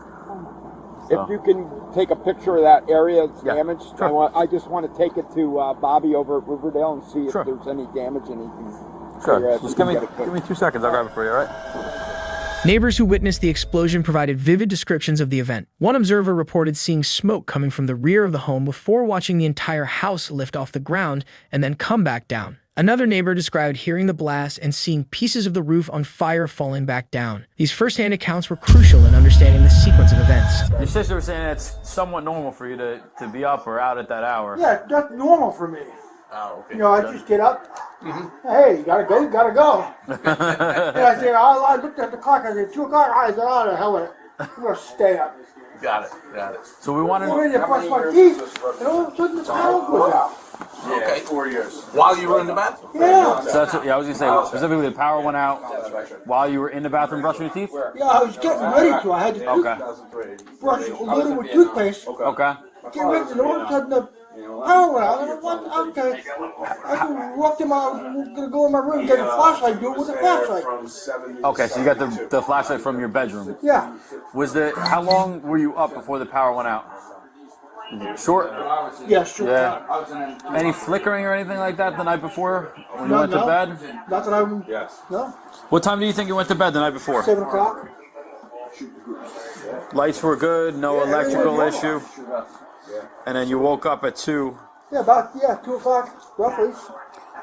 If you can take a picture of that area that's damaged, I just want to take it to Bobby over at Riverdale and see if there's any damage and he can. Sure. Just give me 2 seconds. I'll grab it for you. All right. Neighbors who witnessed the explosion provided vivid descriptions of the event. One observer reported seeing smoke coming from the rear of the home before watching the entire house lift off the ground and then come back down. Another neighbor described hearing the blast and seeing pieces of the roof on fire falling back down. These first-hand accounts were crucial in understanding the sequence of events. Your sister was saying it's somewhat normal for you to be up or out at that hour. Yeah, that's normal for me. Oh, okay. You know, I just get up. Hey, you gotta go, gotta go. And I said, I looked at the clock. I said, 2 o'clock. I said, oh, the hell with it. I'm gonna stay up. Got it. So we wanted. I'm ready to brush my teeth, and all of a sudden the power goes out. Okay, 4 years. While you were in the bathroom? Yeah. So that's what, I was gonna say specifically the power went out while you were in the bathroom brushing your teeth. Yeah, I was getting ready to. I had to brush a little with toothpaste. Okay. Get ready, and all of a sudden the power went out. And I went, okay. I walked in I was gonna go in my room, get a flashlight, do it with a flashlight. Okay, so you got the flashlight from your bedroom. Yeah. How long were you up before the power went out? Short? Yeah, short Yeah. time. Any flickering or anything like that the night before when you No, went to no. bed? Not that I'm. Yes. No. What time do you think you went to bed the night before? 7 o'clock. Lights were good, no Yeah, electrical everything issue. And then you woke up at 2. Yeah, 2 o'clock, roughly.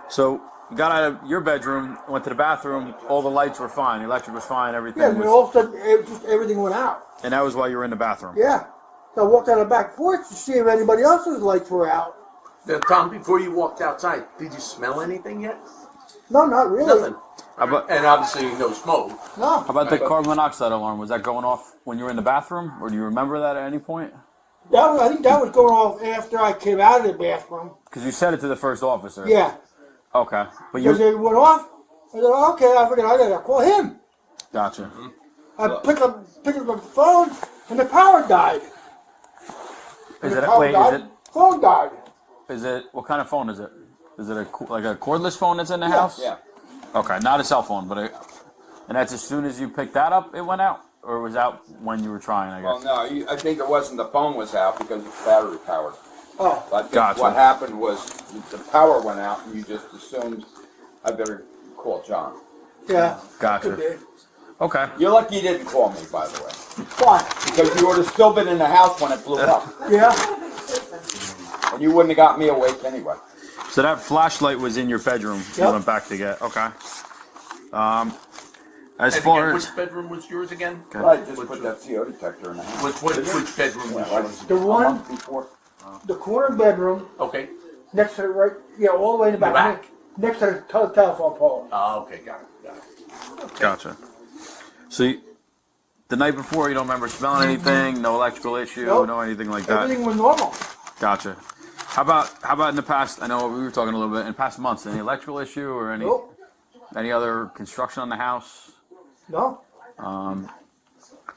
So you got out of your bedroom, went to the bathroom, all the lights were fine, the electric was fine, everything Yeah, and then was... all of a sudden, everything went out. And that was while you were in the bathroom? Yeah. So I walked out the back porch to see if anybody else's lights were out. Now, Tom, before you walked outside, did you smell anything yet? No, not really. Nothing. And obviously no smoke. No. How about the carbon monoxide alarm? Was that going off when you were in the bathroom? Or do you remember that at any point? I think that was going off after I came out of the bathroom. Because you said it to the first officer. Yeah. Okay. But Because it went off. I said, okay, I figured I gotta call him. Gotcha. I picked up the phone and the power died. Is The it, power wait, died, is it, phone died. is it, what kind of phone is it? Is it like a cordless phone that's in the house? Yeah. Okay, not a cell phone, but and that's as soon as you picked that up, it went out? Or it was out when you were trying, I guess? Well, no, I think it wasn't the phone was out because it's battery powered. Oh. I think Gotcha. what happened was the power went out and you just assumed I better call John. Yeah. Gotcha. Okay. You're lucky you didn't call me, by the way. Why? Because you would have still been in the house when it blew up. Yeah. And you wouldn't have got me awake anyway. So that flashlight was in your bedroom you Yep. went back to get. Okay. As And far again, as... which bedroom was yours again? Okay. I just put that CO detector in the house. Which bedroom was yours? The one, the corner bedroom, Okay. next to the right, all the way in the back. back. Next to the telephone pole. Oh, okay, got it. Gotcha. So the night before, you don't remember smelling anything, no electrical issue, Nope. no anything like that? Everything was normal. Gotcha. How about in the past, I know we were talking a little bit, in past months, any electrical issue or any other construction on the house? No.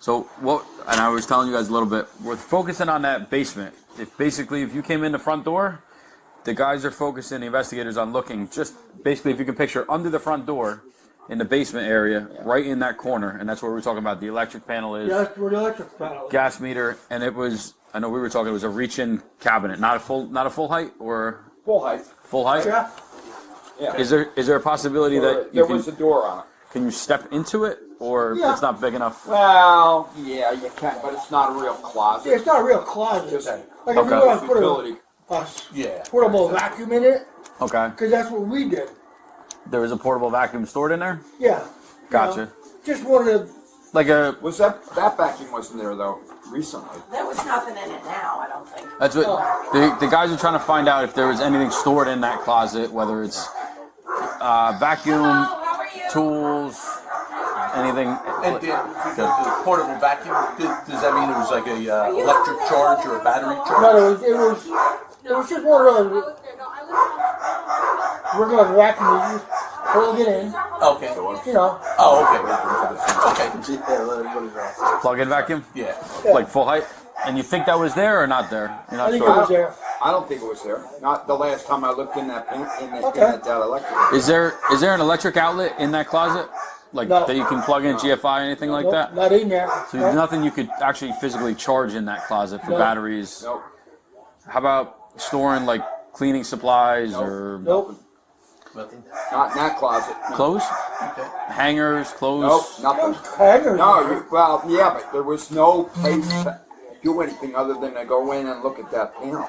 So what, and I was telling you guys a little bit, we're focusing on that basement. If you came in the front door, the guys are focusing, the investigators, on looking just basically, if you can picture under the front door in the basement area, right in that corner, and that's where we're talking about the electric panel is. Yeah, that's where the electric panel is. Gas meter, and it was, I know we were talking, it was a reach-in cabinet, not a full height, or Full height. full height? Yeah. Yeah. Is there a possibility that you there can, was a door on it. can you step into it, or Yeah. it's not big enough? Well, yeah, you can, but it's not a real closet. Yeah, it's not a real closet. Just Like if Okay. you want to put utility. Yeah. portable vacuum in it, Okay. because that's what we did. There was a portable vacuum stored in there? Yeah. Gotcha. Just wanted to. Like a, Was that vacuum wasn't there though recently? There was nothing in it now, I don't think. that's what, the guys are trying to find out if there was anything stored in that closet, whether it's vacuum, tools, anything. And the portable vacuum, does that mean it was like a electric charge or a battery charge? No, it was just one of those. We're going to vacuum it, just plug it in. Okay. You know. Oh, okay. Okay. Plug-in vacuum? Yeah. Like full height? And you think that was there or not there? You're not I think sure? it was there. I don't think it was there. Not the last time I looked in that Okay. that electric. Is there an electric outlet in that closet? like No. that you can plug in GFI or anything like Nope, that? Not in there. So there's nothing you could actually physically charge in that closet for No. batteries. Nope. How about storing like cleaning supplies or Nope. Not in that closet. No. clothes? Hangers, clothes? Nope, nothing. Hangers. No, well, yeah, but there was no place to do anything other than to go in and look at that panel.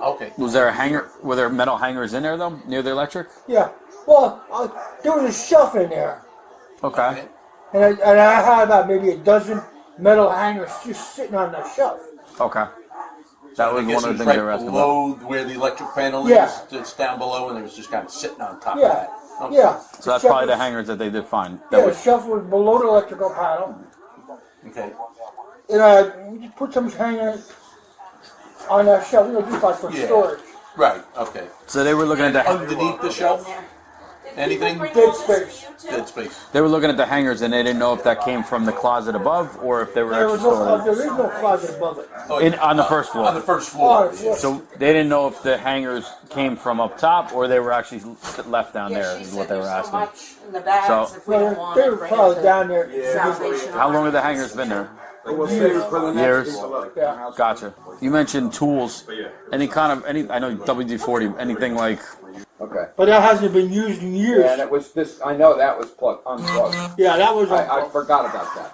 Okay. Was there a hanger? Were there metal hangers in there though, near the electric? Yeah. Well, there was a shelf in there, Okay. and I had about maybe a dozen metal hangers just sitting on the shelf. Okay. That was I guess one of it the was things right they were asking about. below where the electric panel Yeah. is. It's down below, and it was just kind of sitting on top of Yeah. that. Okay. Yeah. So that's probably the hangers that they did find. That Yeah, the was, shelf was below the electrical panel, Okay. and we just put some hangers on that shelf, just like for Yeah. storage. Right. Okay. so they were looking at the Underneath the shelf, anything? Dead space. Dead space. they were looking at the hangers and they didn't know if that came from the closet above or if they were There actually was no, stored there is no closet above it. on the first floor. On the first floor. Oh, yeah. So they didn't know if the hangers came from up top or they were actually left down there. Is what they were asking. In the bags, So- if we don't want They it, were bring probably it to down there. Salvation How long have the hangers been there? We'll save it for the next Years. people. Yeah. Gotcha. You mentioned tools. Any kind of I know WD-40. Anything like Okay. But that hasn't been used in years. Yeah, and it was this. I know that was unplugged. Yeah, that was. I forgot about that.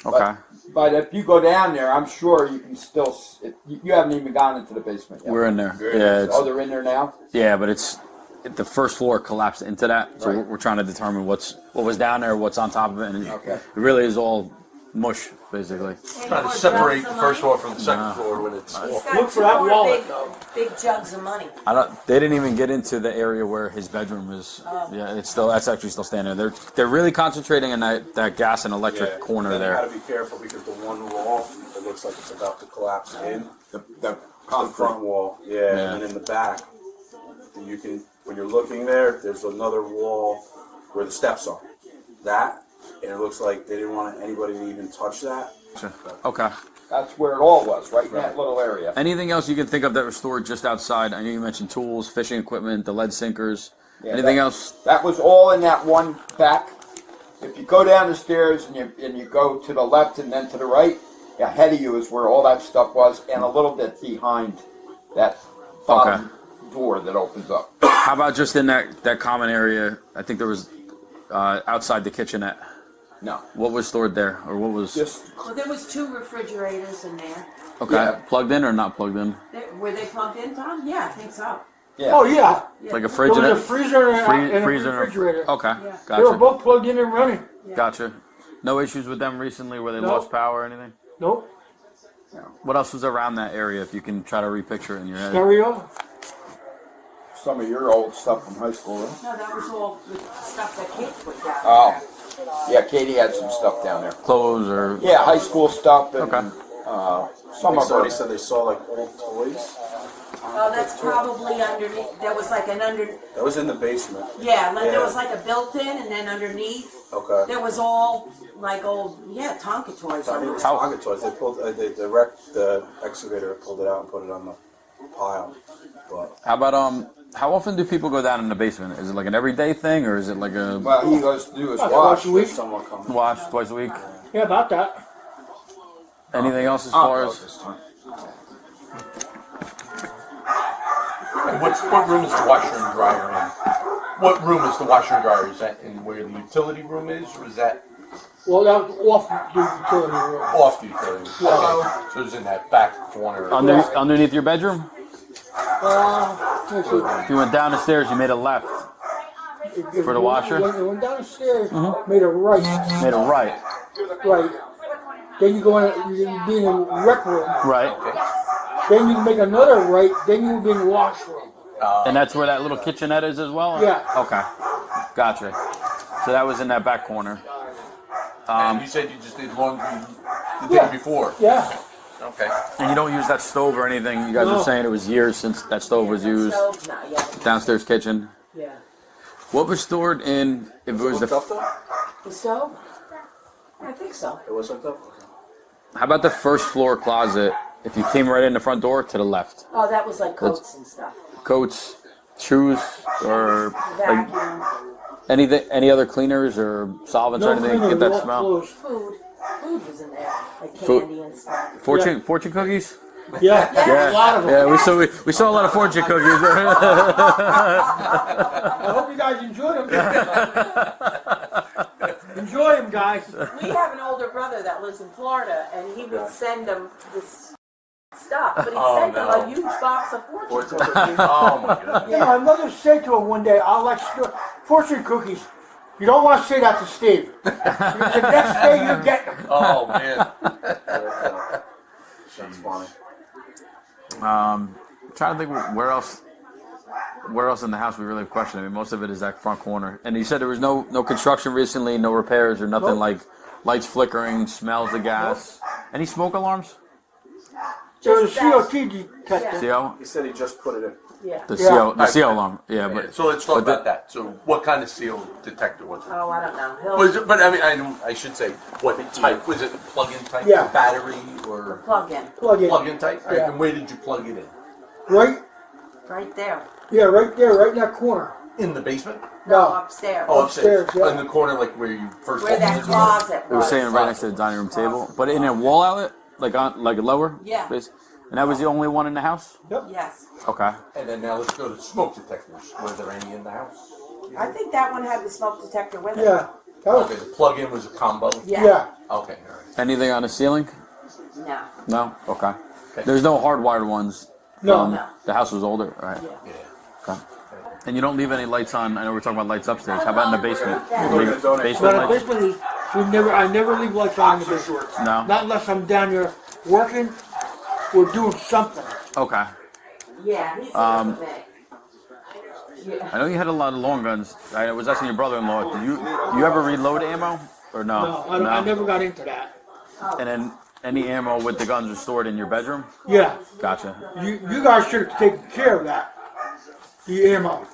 okay. But if you go down there, I'm sure you can still. You haven't even gone into the basement yet. We're in there. Yeah. It's, Oh, they're in there now. yeah, but the first floor collapsed into that, so Right. we're trying to determine what was down there, what's on top of it, and Okay. it really is all mush, basically. Trying to separate the first floor from the second floor when it's. He's Look got for that two more wallet, big jugs of money. They didn't even get into the area where his bedroom is. Yeah, that's actually still standing there. They're really concentrating on that gas and electric corner You there. gotta be careful because the one wall, it looks like it's about to collapse in. The The front wall, yeah, Yeah. and then in the back, you can, when you're looking there's another wall where the steps are. That, and it looks like they didn't want anybody to even touch that. Okay. That's where it all was, right in that little area. Anything else you can think of that was stored just outside? I know you mentioned tools, fishing equipment, the lead sinkers. Yeah, Anything else? That was all in that one back. If you go down the stairs and you go to the left and then to the right, ahead of you is where all that stuff was, and a little bit behind that bottom door that opens up. How about just in that common area? I think there was outside the kitchenette. No. What was stored there, or what was? Well, there was 2 refrigerators in there. Okay, plugged in or not plugged in? Were they plugged in, Tom? Yeah, I think so. Yeah. Oh yeah. Like a fridge There and was a freezer and a refrigerator. Okay, Yeah. They were gotcha. both plugged in and running. Gotcha. No issues with them recently where they No. lost power or anything? Nope. What else was around that area if you can try to repicture it in your head? Stereo. Some of your old stuff from high school, right? No, that was all the stuff that Kate put down. Oh. Yeah, Katie had some stuff down there. Clothes or? Yeah, high school stuff and Okay. some of Somebody her. said they saw like old toys. Oh, that's probably underneath. There was like an That was in the basement. Yeah, like there Yeah. was like a built-in, and then underneath Okay. there was all like old, Tonka toys. I mean, it was Tonka toys. They pulled the excavator pulled it out and put it on the pile. But How about how often do people go down in the basement? Is it like an everyday thing, or is it like a Well, he goes to do his Twice wash. a week. someone comes. wash twice a week? Yeah, about that. Anything else as I'll far go as? this time. And what room is the washer and dryer in? What room is the washer and dryer? Is that in where the utility room is, or is that Well, that was off the utility room. off the utility room? Okay. So it's in that back corner. Underneath your bedroom? Let's see. If you went down the stairs, you made a left. For the washer? When you went down the stairs, made a right. Made a right. Right. Then you go in, you be in the rec room. Right. Then you make another right. Then you be in the washroom. And that's where that little kitchenette is as well? Yeah. Okay. Gotcha. So that was in that back corner. And you said you just did laundry the day before. Yeah. Okay. And you don't use that stove or anything? You guys No. were saying it was years since that stove was used. Stove's not yet. Downstairs kitchen. Yeah. What was stored in, if it was Hooked up the, though? The stove? I think so. It was hooked up. how about the first floor closet? If you came right in the front door to the left. Oh, that was like coats and stuff. Coats, shoes, or like, Vacuum. Any other cleaners or solvents or anything? Get that smell. Food was in there, like Food. candy and stuff. Fortune cookies. Yeah, Yeah, a lot of them. yeah. We saw a lot of fortune cookies. I hope you guys enjoy them. Enjoy them, guys. We have an older brother that lives in Florida, and he would send them this stuff, but he'd send them a huge box of fortune cookies. Oh my goodness. Yeah, my mother said to him one day, I'll let you fortune cookies. You don't want to say that to Steve. The next day you're getting them. Oh man. That's funny. Trying to think where else in the house we really question. I mean, most of it is that front corner. And you said there was no construction recently, no repairs or nothing like lights flickering, smells of gas. Any smoke alarms? There was a COT detector. CO? He said he just put it in. Yeah. The CO alarm. Yeah, but So let's talk about that. So what kind of seal detector was it? Oh, I don't know. Was it, but I mean, I should say, what type? Was it plug-in type? Yeah. Battery or Plug-in. Plug-in. type? Yeah. And where did you plug it in? Right? Right there. Yeah, right there, right in that corner. In the basement? No, upstairs. Oh, upstairs. Upstairs, yeah. In the corner, like where you first. Where that closet we were was. saying right next to the dining room table, but in a wall outlet, like lower. Yeah. And that was the only one in the house. Yes. Okay. And then now let's go to smoke detectors. Were there any in the house? I think that one had the smoke detector with it. Yeah. That was, Okay, the plug-in was a combo. Yeah. yeah. Okay, all right. Anything on the ceiling? No. No. Okay. Okay. There's no hardwired ones. No. No. The house was older, right? Yeah. Okay. And you don't leave any lights on. I know we're talking about lights upstairs. How about in the basement? Yeah. You leave But basement the lights? basement is, I never leave lights on in the basement. No. Not unless I'm down here working or doing something. Okay. Yeah, he's Um, with me. Yeah. I know you had a lot of long guns. I was asking your brother-in-law. Do you ever reload ammo or no? No, I never got into that. And then any ammo with the guns are stored in your bedroom? Yeah. Gotcha. You guys should have taken care of that. The ammo.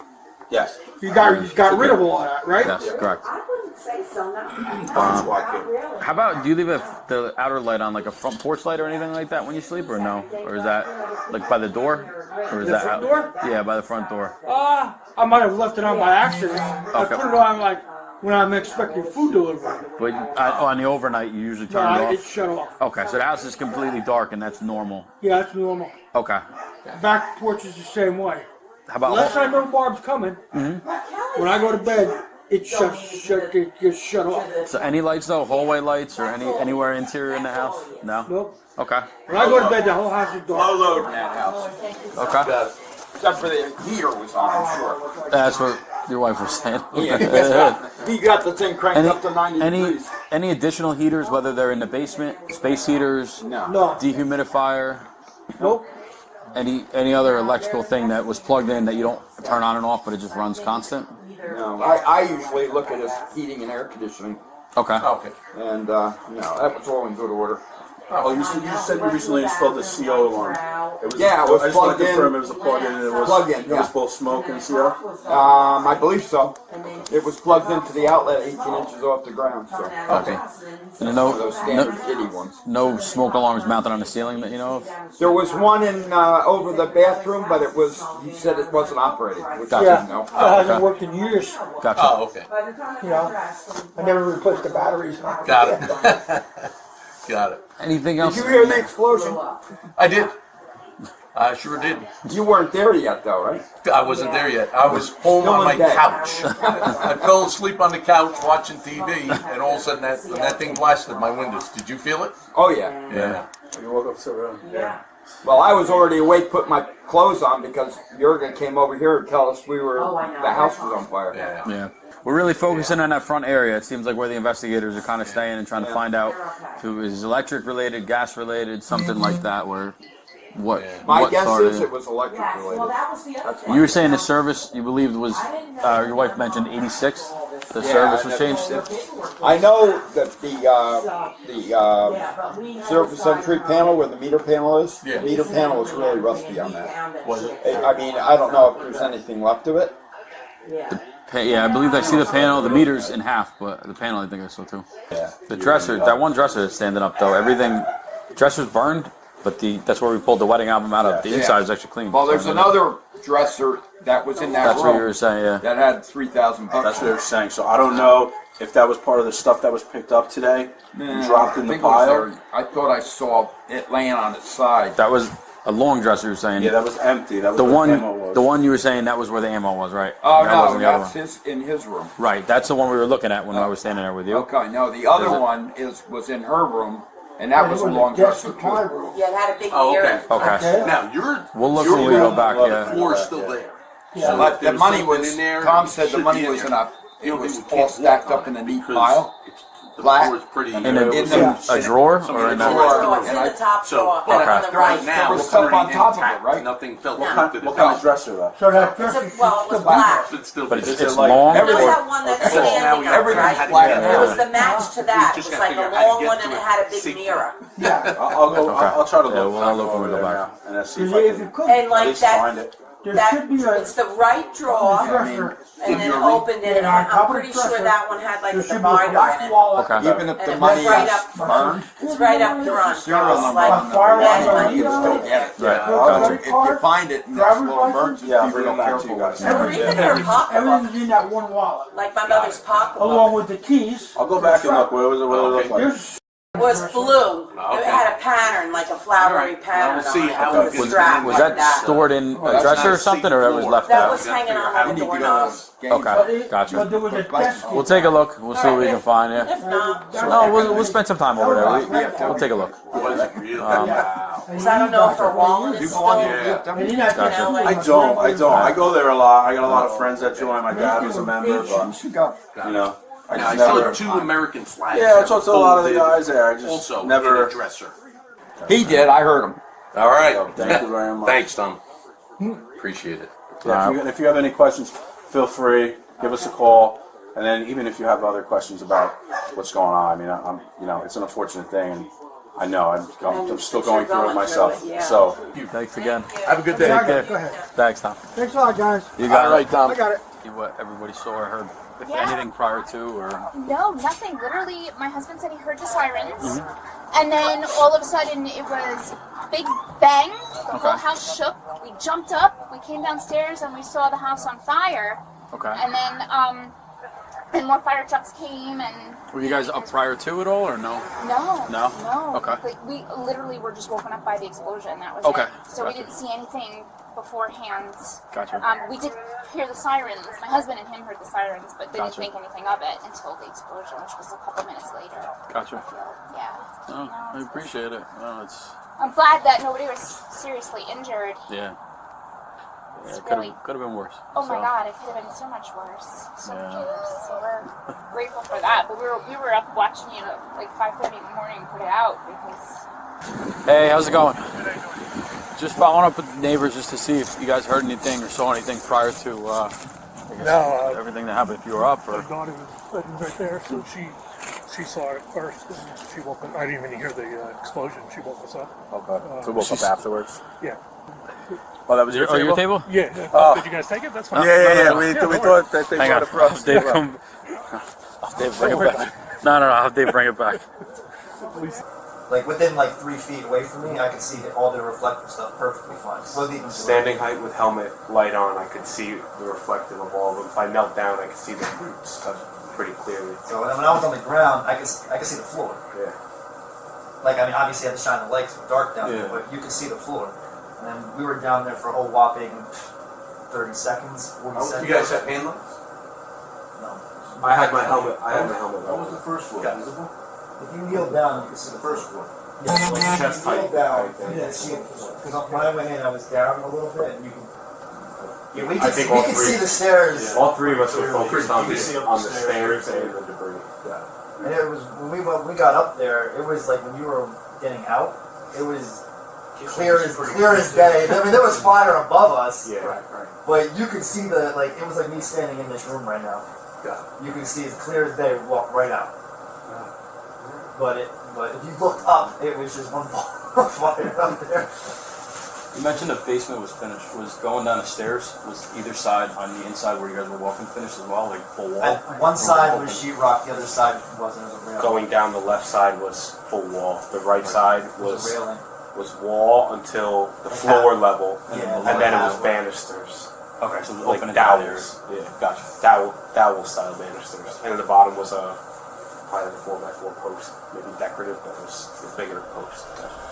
Yes. You got rid of all that, right? Yes, correct. I wouldn't say so, no. Bomb squad Not kid. really. How about, do you leave the outer light on, like a front porch light or anything like that when you sleep, or no? Or is that like by the door? Or is The that front door? Yeah, by the front door. I might have left it on by accident. I Okay. put it on like when I'm expecting food delivery. But on the overnight, you usually turn No, it it's off? shut off. Okay, so the house is completely dark and that's normal. Yeah, that's normal. Okay. Back porch is the same way. How about Unless I know Barb's coming, Mm-hmm. when I go to bed, it gets shut off. So any lights though, hallway lights or anywhere interior in the house? No? Nope. Okay. When I go to bed, the whole house is dark. Low load in that house. Okay. Except for the heater was on, I'm sure. That's what your wife was saying. He got the thing cranked up to 90 degrees. Any additional heaters, whether they're in the basement, space heaters, No. dehumidifier, Nope. any other electrical thing that was plugged in that you don't turn on and off, but it just runs constant? No, I usually look at his heating and air conditioning, Okay. Okay. and that was all in good order. Oh, you said you recently installed the CO alarm. Yeah, it was I just want plugged to in. confirm it was a plug-in and it was Plug-in, it yeah. was both smoke and CO. I believe so. It was plugged into the outlet 18 inches off the ground, so Okay. And one of those standard kitty ones. no smoke alarms mounted on the ceiling that you know of? There was one in over the bathroom, but he said it wasn't operating, which I Yeah, didn't know. it hasn't worked in years. Gotcha. Oh, okay. You know, I never replaced the batteries. Got it. Got it. Anything else? Did you hear the explosion? I did. I sure did. You weren't there yet, though, right? I wasn't there yet. I was home Still on my in bed. couch. I fell asleep on the couch watching TV, and all of a sudden that thing blasted my windows. Did you feel it? Oh, yeah. Yeah. You woke up so early. Yeah. Well, I was already awake, put my clothes on because Jurgen came over here to tell us the house was on fire. Yeah. Yeah. We're really focusing on that front area. It seems like where the investigators are kind of staying and trying to find out if it was electric related, gas related, something like that. Where what? My what guess started is it. it was electric Yes, well, related. that was the other thing. You were saying the service you believed was your wife mentioned 86. The service was changed. I know that the surface entry panel where the meter panel is, the meter panel is really rusty on that. Was it? I mean, I don't know if there's anything left of it. Yeah, I believe I see the panel. The meter's in half, but the panel I think I saw too. Yeah. The dresser, that one dresser that's standing up though, everything, dresser's burned, but that's where we pulled the wedding album out of. The inside is actually clean. Well, there's another dresser that was in that That's room. what you were saying, yeah. That had $3,000 bucks. That's what they were saying. So I don't know if that was part of the stuff that was picked up today and dropped in the pile. I thought I saw it laying on its side. That was a long dresser, you were saying? Yeah, that was empty. That was the where one. the ammo was. The one you were saying that was where the ammo was, right? Oh, That no, wasn't the other that's one. in his room. Right, that's the one we were looking at when I was standing there with you. Okay, no, the other one was in her room, and that was a long dresser too. Yeah, it had a big Oh, mirror. Okay. Now you're. We'll look your when we go room, back, yeah. The floor's still there. Yeah. So But if the there's money something was, in there, Tom it said the should money be in was there. in a, You it know, was you all can't stacked walk up in a on it neat because pile. the Flat. floor is pretty. In a drawer or in It's in a... the drawer. It's in the top drawer. But on the right. now, There was it's stuff on underneath top of it, intact. right? Nothing fell No. through What kind of dresser though? So that It's dresser a, well, it was still back. black. It's still But it's it's like long? You know Everything- that one that's standing up, Everything's right? flat It now. was the match to that. It just was gotta like a figure out how to long get one to and it it had a big secretly. mirror. Yeah. I'll go. Okay. I'll try to look. Yeah, we'll I'll look go when we over go there back. now and see if If I you can could, And at like least that, find it. there that should be a it's the right drawer, dresser. and then opened it, and Yeah, on top I'm of pretty the sure dresser, that one had like there a should be a divider black in it. wall. Okay. Even if And the it money was right is up burned, It's right up front. serial It's number like on the fire back, alarm. you can still get it. Right. Gotcha. If you find it and it's a Driver's little burnt, license? just Yeah, I'll be bring real it back to careful you guys. with it. Or even her pocketbook, Everything's in that one wallet, like my mother's pocketbook. along with the keys. I'll go back and look. What was it? What did it look like? There's It was blue. Okay. It had a pattern, like a flowery pattern We'll see on it. how With it a was- strap Was like that stored in a that's dresser not or a something, or that was left That out? was hanging on How the do you doorknob. Okay, gotcha. But there was a desk. We'll take a look. We'll see what we can find, yeah. If not, No, we'll spend some time over there. We'll take a look. Was it really? because I don't know if her wallet is still. And he's not Gotcha. like- I don't. I go there a lot. I got a lot of friends that join. My dad was a member, but you know, I Now, I just saw never. two American flags. Yeah, I that talked were to a lot of the folded guys there. I just also never. in a dresser. He did, I heard him. All right. Thank you very much. Thanks, Tom. Appreciate it. Yeah, if you have any questions, feel free. Give us a call. And then even if you have other questions about what's going on, I mean, I'm you know, it's an unfortunate thing, and I know I'm still going through it myself. Yeah. So Thanks again. Have a good day. Take care. Go ahead. Thanks, Tom. Thanks a lot, guys. You got All it. right, Tom. I got it. What everybody saw or heard, if Yeah. anything, prior to or... No, nothing. Literally, my husband said he heard the sirens, and then all of a sudden it was big bang. The whole house shook. We jumped up. We came downstairs and we saw the house on fire. Okay. And then more fire trucks came and. Were you guys up prior to it all or no? No. No? No. Okay. Like, we literally were just woken up by the explosion. That was Okay. it. So we Gotcha. didn't see anything beforehand. Gotcha. We did hear the sirens. My husband and him heard the sirens, but didn't Gotcha. think anything of it until the explosion, which was a couple minutes later. Gotcha. Yeah. Oh, I appreciate it. No, it's... I'm glad that nobody was seriously injured. Yeah. It's It could really- have been worse. Oh my so. God, it could have been so much worse. So much Yeah. worse. So we're grateful for that. But we were up watching you at like 5:30 in the morning put it out because. Hey, how's it going? Just following up with the neighbors just to see if you guys heard anything or saw anything prior to I guess everything that happened. If you were up or... My daughter was sitting right there, so she saw it first, and she woke up. I didn't even hear the explosion. She woke us up. Okay. So we woke up afterwards. Yeah. Oh, that was your table? your table? Yeah. Oh. Did you guys take it? That's fine. Yeah. We thought that they Hang brought on. it for us. Dave, come... Dave, bring it back. No, I'll have Dave bring it back. Like within like 3 feet away from me, I could see all the reflective stuff perfectly fine. Standing height with helmet light on, I could see the reflective of all of them. If I knelt down, I could see the roots pretty clearly. So when I was on the ground, I could see the floor. Yeah. Like I mean, obviously I had to shine the lights. It was dark down there, but you could see the floor. And then we were down there for a whole whopping 30 seconds, 40 seconds. You guys have hand lights? No. I had my helmet. What was the first floor? Visible? If you kneel down, you can see the first floor. Yeah, so if Chest you kneel height. down, you can see it. Because when I went in, I was down a little bit, and you can. Yeah, we I can think see, all we can three- see the stairs. Yeah. All three of us were focused on You can see the up stairs and the debris. Yeah. And it was when we got up there. It was like when you were getting out. It was clear as day. I mean, there was fire above us. Yeah. Right. But you could see it was like me standing in this room right now. Yeah. You can see as clear as day. Walk right out. But if you looked up, it was just one ball of fire up there. You mentioned the basement was finished. Was going down the stairs, was either side on the inside where you guys were walking finished as well, like full wall? One side was sheetrock, the other side wasn't. It was a railing. Going down the left side was full wall. The right side It was was a railing. was wall until the floor level, Yeah, and then it was lower banisters. Okay, so Like open dowels. Yeah, Gotcha. Dowel style banisters. And at the bottom was a probably like a 4x4 post, maybe decorative, but it was a bigger post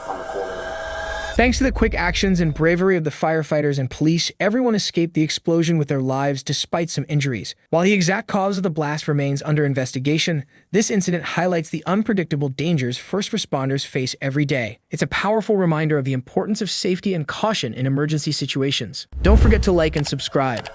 on the corner there. Thanks to the quick actions and bravery of the firefighters and police, everyone escaped the explosion with their lives despite some injuries. While the exact cause of the blast remains under investigation, this incident highlights the unpredictable dangers first responders face every day. It's a powerful reminder of the importance of safety and caution in emergency situations. Don't forget to like and subscribe.